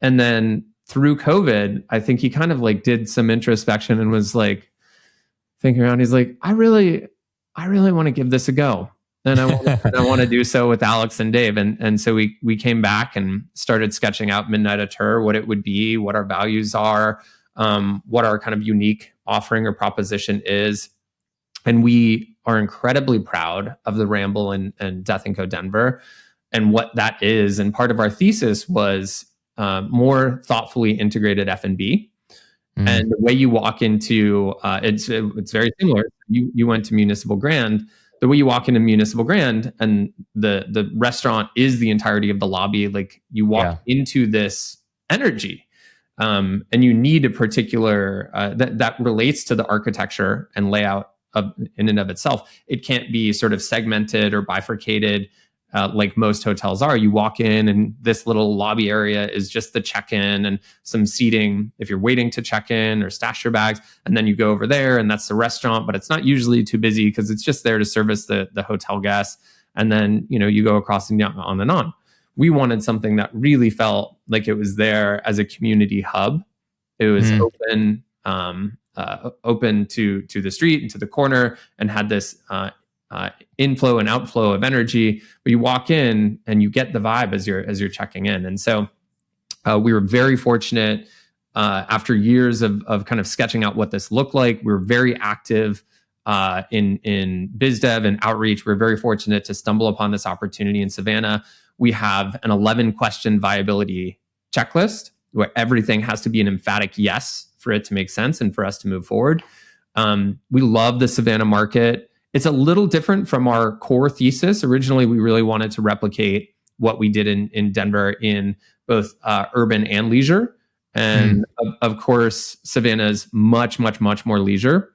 And then through COVID, I think he kind of like did some introspection and was like thinking around. He's like, I really want to give this a go. And I want to do so with Alex and Dave. And so we came back and started sketching out Midnight Auteur, what it would be, what our values are, what our kind of unique offering or proposition is. And we are incredibly proud of the Ramble and Death&Co Denver and what that is. And part of our thesis was more thoughtfully integrated F&B. And the way you walk into, it's very similar. You went to Municipal Grand. The way you walk into Municipal Grand, and the restaurant is the entirety of the lobby. Like, you walk into this energy, and you need a particular that relates to the architecture and layout in and of itself. It can't be sort of segmented or bifurcated like most hotels are. You walk in, and this little lobby area is just the check-in and some seating if you're waiting to check in or stash your bags. And then you go over there, and that's the restaurant, but it's not usually too busy because it's just there to service the hotel guests. And then, you go across and on and on. We wanted something that really felt like it was there as a community hub. It was open to the street and to the corner, and had this inflow and outflow of energy. But you walk in and you get the vibe as you're checking in. And so we were very fortunate after years of kind of sketching out what this looked like, we were very active in biz dev and outreach. We're very fortunate to stumble upon this opportunity in Savannah. We have an 11-question viability checklist where everything has to be an emphatic yes for it to make sense and for us to move forward. We love the Savannah market. It's a little different from our core thesis. Originally, we really wanted to replicate what we did in Denver in both urban and leisure. And of course, Savannah is much, much, much more leisure.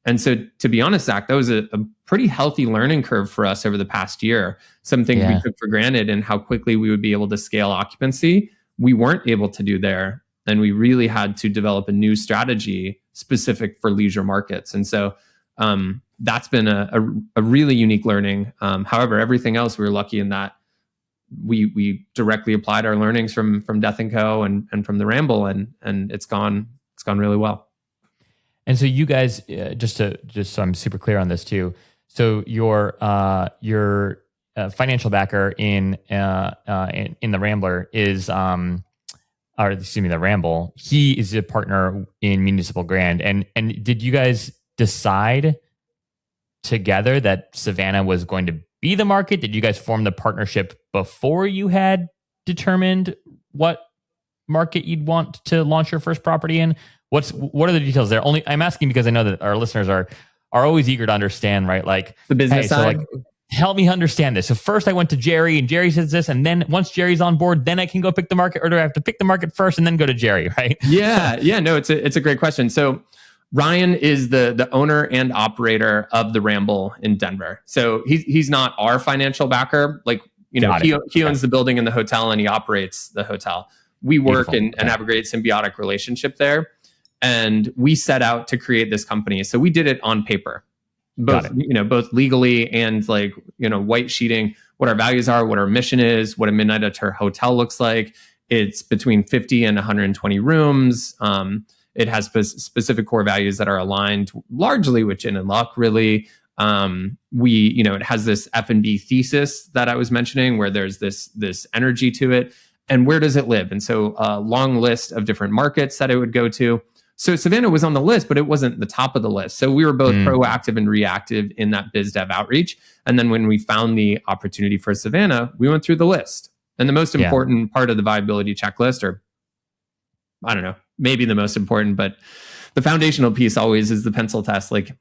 And so, to be honest, Zach, that was a pretty healthy learning curve for us over the past year. Some things we took for granted and how quickly we would be able to scale occupancy, we weren't able to do there. And we really had to develop a new strategy specific for leisure markets. And so that's been a really unique learning. However, everything else, we were lucky in that we directly applied our learnings from Death&Co and from the Ramble, and it's gone really well. And so you guys, just so I'm super clear on this too. So your financial backer in the Rambler is, or excuse me, the Ramble. He is a partner in Municipal Grand. And did you guys decide together that Savannah was going to be the market? Did you guys form the partnership before you had determined what market you'd want to launch your first property in? What are the details there? I'm asking because I know that our listeners are always eager to understand, right? Like the business side. So help me understand this. So first I went to Jerry and Jerry says this, and then once Jerry's on board, then I can go pick the market, or do I have to pick the market first and then go to Jerry, right? Yeah. No, it's a great question. So Ryan is the owner and operator of the Ramble in Denver. So he's not our financial backer. Like, he owns the building and the hotel, and he operates the hotel. We work and have a great symbiotic relationship there. And we set out to create this company. So we did it on paper, both legally and white sheeting what our values are, what our mission is, what a Midnight Auteur Hotel looks like. It's between 50 and 120 rooms. It has specific core values that are aligned largely with gin and luck, really. It has this F&B thesis that I was mentioning, where there's this energy to it. And where does it live? And so a long list of different markets that it would go to. So Savannah was on the list, but it wasn't the top of the list. So we were both proactive and reactive in that biz dev outreach. And then when we found the opportunity for Savannah, we went through the list. And the most important part of the viability checklist, or I don't know, maybe the most important, but the foundational piece always is the pencil test. Like,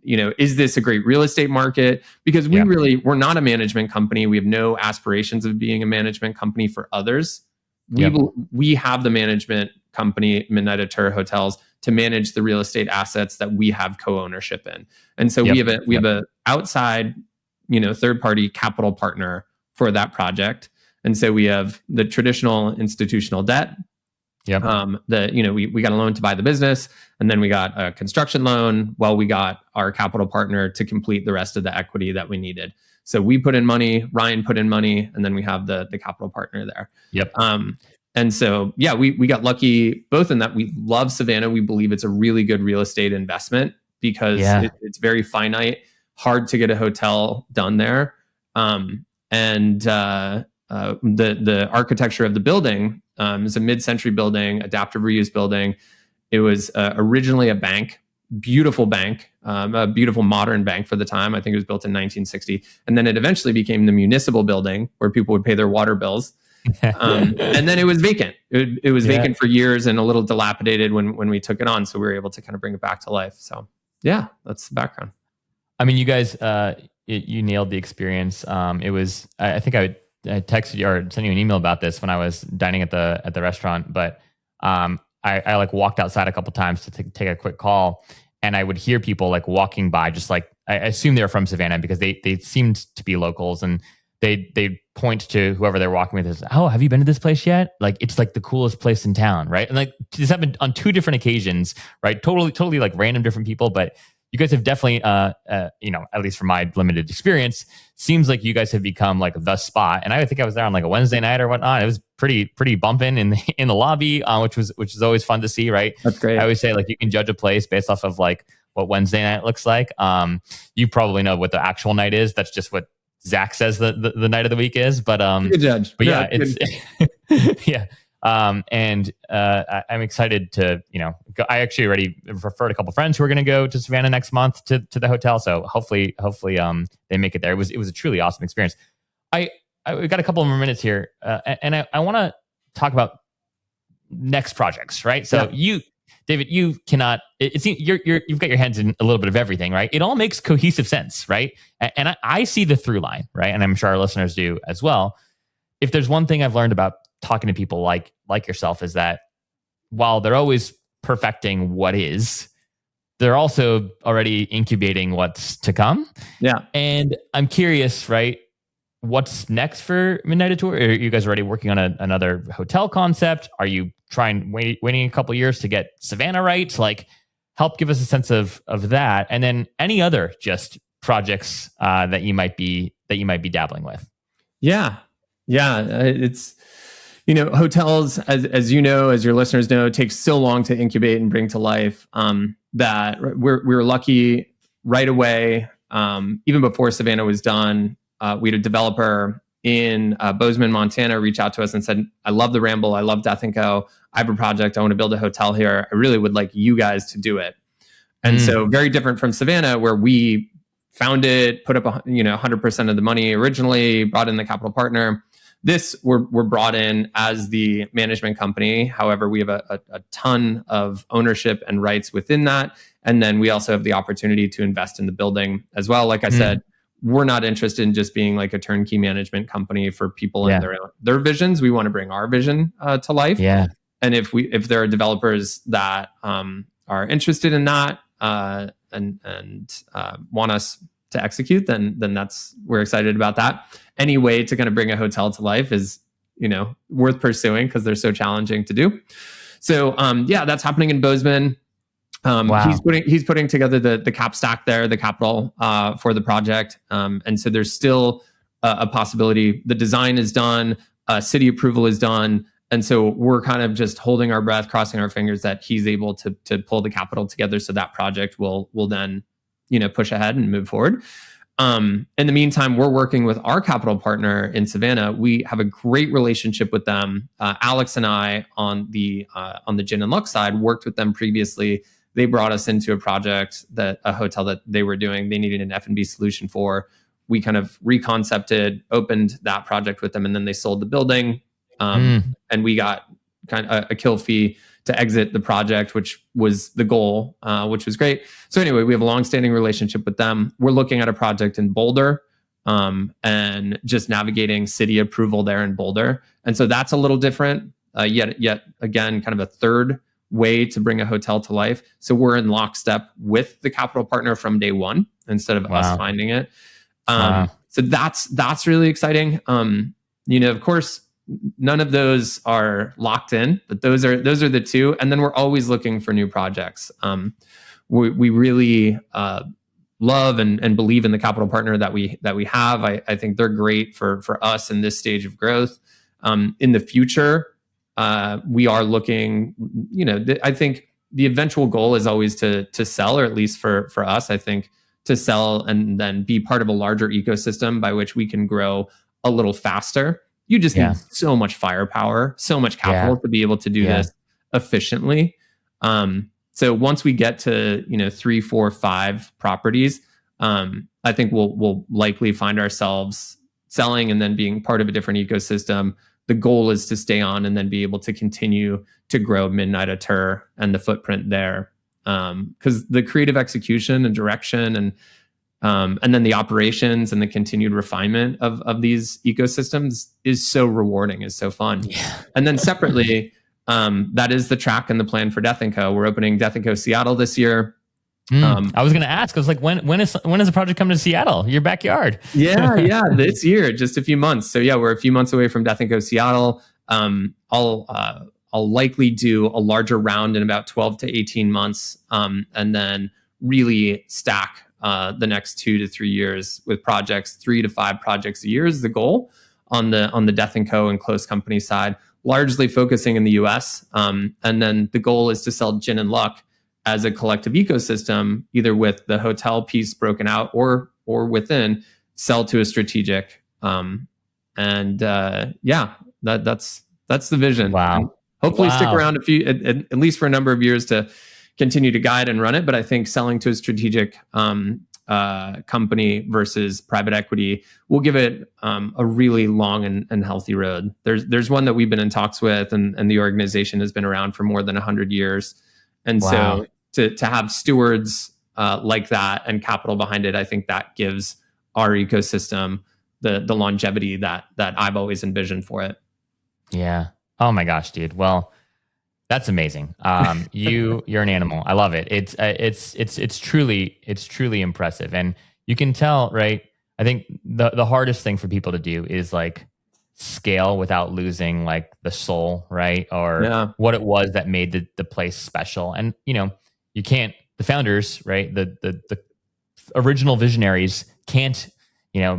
is this a great real estate market? Because we're not a management company. We have no aspirations of being a management company for others. We have the management company, Midnight Auteur Hotels, to manage the real estate assets that we have co-ownership in. And so we have a outside, third-party capital partner for that project. And so we have the traditional institutional debt. We got a loan to buy the business, and then we got a construction loan while we got our capital partner to complete the rest of the equity that we needed. So we put in money, Ryan put in money, and then we have the capital partner there. And so, we got lucky both in that we love Savannah. We believe it's a really good real estate investment because it's very finite, hard to get a hotel done there. The architecture of the building is a mid-century building, adaptive reuse building. It was originally a bank, beautiful bank, a beautiful modern bank for the time. I think it was built in 1960. And then it eventually became the municipal building where people would pay their water bills. And then it was vacant. It was vacant for years and a little dilapidated when we took it on. So we were able to kind of bring it back to life. So that's the background. I mean, you guys, you nailed the experience. It was, I think I texted you or sent you an email about this when I was dining at the restaurant, but I walked outside a couple times to take a quick call, and I would hear people walking by, just I assume they're from Savannah because they seemed to be locals, and they point to whoever they're walking with as, oh, have you been to this place yet? It's the coolest place in town, right? And this happened on 2 different occasions, right? Totally random different people, but you guys have definitely, at least from my limited experience, seems like you guys have become the spot. And I think I was there on a Wednesday night or whatnot. It was pretty bumping in the lobby, which is always fun to see, right? That's great. I always say you can judge a place based off of what Wednesday night looks like. You probably know what the actual night is. That's just what Zach says the night of the week is. But good judge. But it's I'm excited to, go. I actually already referred a couple of friends who are going to go to Savannah next month to the hotel. So hopefully, they make it there. It was a truly awesome experience. I got a couple more minutes here, and I want to talk about next projects, right? So David, you cannot. It seems you've got your hands in a little bit of everything, right? It all makes cohesive sense, right? And I see the through line, right? And I'm sure our listeners do as well. If there's one thing I've learned about talking to people like yourself, is that while they're always perfecting what is, they're also already incubating what's to come. Yeah. And I'm curious, right? What's next for Midnight Tour? Are you guys already working on another hotel concept? Are you waiting a couple years to get Savannah right? Like, help give us a sense of that, and then any other just projects that you might be dabbling with. Yeah, it's hotels, as you know, as your listeners know, it takes so long to incubate and bring to life, that we're lucky right away. Even before Savannah was done, we had a developer in Bozeman, Montana, reach out to us and said, "I love the Ramble. I love Death&Co. I have a project. I want to build a hotel here. I really would like you guys to do it." And so, very different from Savannah, where we found it, put up 100% of the money originally, brought in the capital partner. This we're brought in as the management company. However, we have a ton of ownership and rights within that, and then we also have the opportunity to invest in the building as well. Like I said, we're not interested in just being like a turnkey management company for people and their visions. We want to bring our vision to life. Yeah. And if there are developers that are interested in that and want us to execute, then we're excited about that. Any way to kind of bring a hotel to life is worth pursuing, because they're so challenging to do. So that's happening in Bozeman. Wow. He's putting together the cap stack there, the capital for the project, and so there's still a possibility. The design is done, city approval is done, and so we're kind of just holding our breath, crossing our fingers that he's able to pull the capital together, so that project will then push ahead and move forward. In the meantime, we're working with our capital partner in Savannah. We have a great relationship with them. Alex and I on the Gin and Lux side worked with them previously. They brought us into a hotel that they were doing. They needed an F&B solution for. We kind of reconcepted, opened that project with them, and then they sold the building. And we got kind of a kill fee to exit the project, which was the goal, which was great. So anyway, we have a long-standing relationship with them. We're looking at a project in Boulder, and just navigating city approval there in Boulder. And so that's a little different. Yet again, kind of a third way to bring a hotel to life. So we're in lockstep with the capital partner from day one instead of us finding it. So that's really exciting. Of course, none of those are locked in, but those are the two. And then we're always looking for new projects. We really love and believe in the capital partner that we have. I think they're great for us in this stage of growth. In the future, we are looking, I think the eventual goal is always to sell, or at least for us, I think, to sell and then be part of a larger ecosystem by which we can grow a little faster. You just need so much firepower, so much capital to be able to do this efficiently. So once we get to 3, 4, 5 properties, I think we'll likely find ourselves selling and then being part of a different ecosystem. The goal is to stay on and then be able to continue to grow Midnight Auteur and the footprint there, because the creative execution and direction and then the operations and the continued refinement of these ecosystems is so rewarding, is so fun. And then separately, that is the track and the plan for Death&Co. We're opening Death&Co Seattle this year. I was going to ask. I was like, when is the project coming to Seattle? Your backyard? This year, just a few months. So we're a few months away from Death&Co Seattle. I'll likely do a larger round in about 12 to 18 months, and then really stack the next 2 to 3 years with projects. 3 to 5 projects a year is the goal on the Death&Co and Close Company side, largely focusing in the US. And then the goal is to sell Gin and Luck as a collective ecosystem, either with the hotel piece broken out or within, sell to a strategic. That's That's the vision. Wow. And hopefully stick around at least for a number of years to continue to guide and run it. But I think selling to a strategic company versus private equity will give it a really long and healthy road. There's one that we've been in talks with, and the organization has been around for more than 100 years. And so to have stewards like that and capital behind it, I think that gives our ecosystem the longevity that I've always envisioned for it. Yeah. Oh my gosh, dude. Well, that's amazing. You're an animal. I love it. It's truly impressive. And you can tell, right? I think the hardest thing for people to do is like scale without losing like the soul, right? Or what it was that made the place special. And you can't, the founders, right? The original visionaries can't,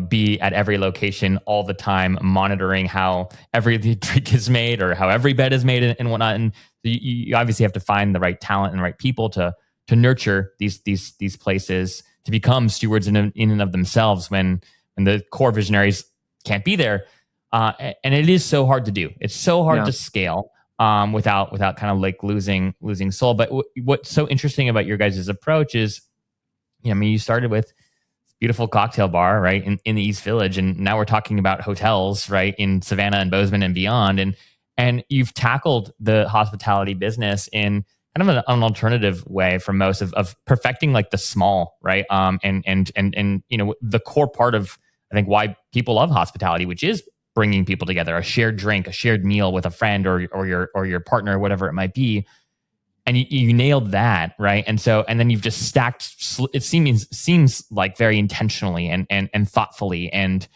be at every location all the time, monitoring how every drink is made or how every bed is made and whatnot. And you obviously have to find the right talent and the right people to nurture these places to become stewards in and of themselves when the core visionaries can't be there. And it is so hard to do. It's so hard to scale without kind of like losing soul. But what's so interesting about your guys' approach is, you started with beautiful cocktail bar, right, in the East Village, and now we're talking about hotels, right, in Savannah and Bozeman and beyond, and you've tackled the hospitality business in kind of an alternative way from most of perfecting like the small, right, and the core part of I think why people love hospitality, which is bringing people together, a shared drink, a shared meal with a friend or your partner, whatever it might be. And you nailed that, right? And then you've just stacked. It seems like very intentionally and thoughtfully, and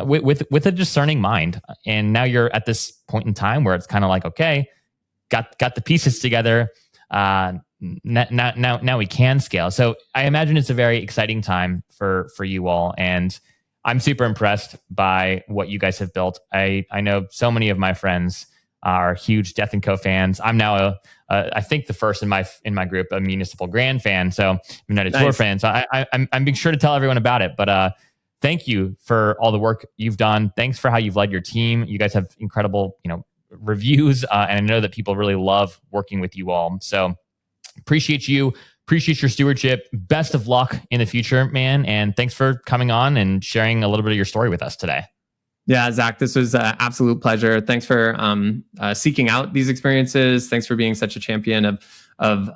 with a discerning mind. And now you're at this point in time where it's kind of like, okay, got the pieces together. Now we can scale. So I imagine it's a very exciting time for you all, and I'm super impressed by what you guys have built. I know so many of my friends are huge Death&Co fans. I'm now I think the first in my group, a Municipal Grand fan. So United Tour fan. So I'm being sure to tell everyone about it. But thank you for all the work you've done. Thanks for how you've led your team. You guys have incredible, reviews, and I know that people really love working with you all. So appreciate you. Appreciate your stewardship. Best of luck in the future, man. And thanks for coming on and sharing a little bit of your story with us today. Yeah, Zach, this was an absolute pleasure. Thanks for seeking out these experiences. Thanks for being such a champion of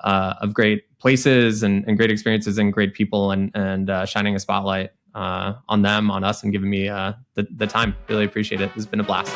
great places and great experiences and great people and shining a spotlight on them, on us, and giving me the time. Really appreciate it. It's been a blast.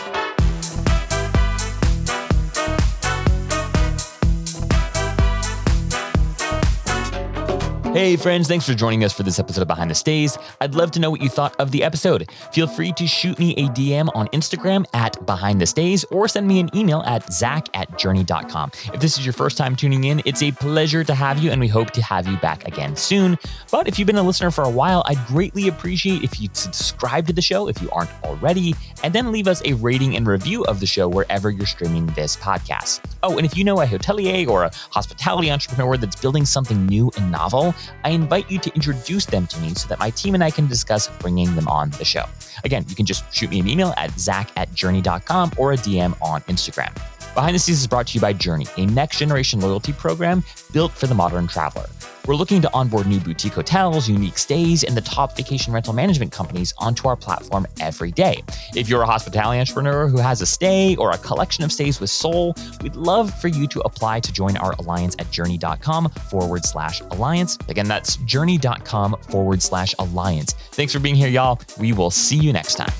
Hey friends, thanks for joining us for this episode of Behind the Stays. I'd love to know what you thought of the episode. Feel free to shoot me a DM on Instagram at Behind the Stays or send me an email at zach@journey.com. If this is your first time tuning in, it's a pleasure to have you and we hope to have you back again soon. But if you've been a listener for a while, I'd greatly appreciate if you'd subscribe to the show if you aren't already, and then leave us a rating and review of the show wherever you're streaming this podcast. Oh, and if you know a hotelier or a hospitality entrepreneur that's building something new and novel, I invite you to introduce them to me so that my team and I can discuss bringing them on the show. Again, you can just shoot me an email at zach@journey.com or a DM on Instagram. Behind the Scenes is brought to you by Journey, a next-generation loyalty program built for the modern traveler. We're looking to onboard new boutique hotels, unique stays, and the top vacation rental management companies onto our platform every day. If you're a hospitality entrepreneur who has a stay or a collection of stays with soul, we'd love for you to apply to join our alliance at journey.com/alliance. Again, that's journey.com/alliance. Thanks for being here, y'all. We will see you next time.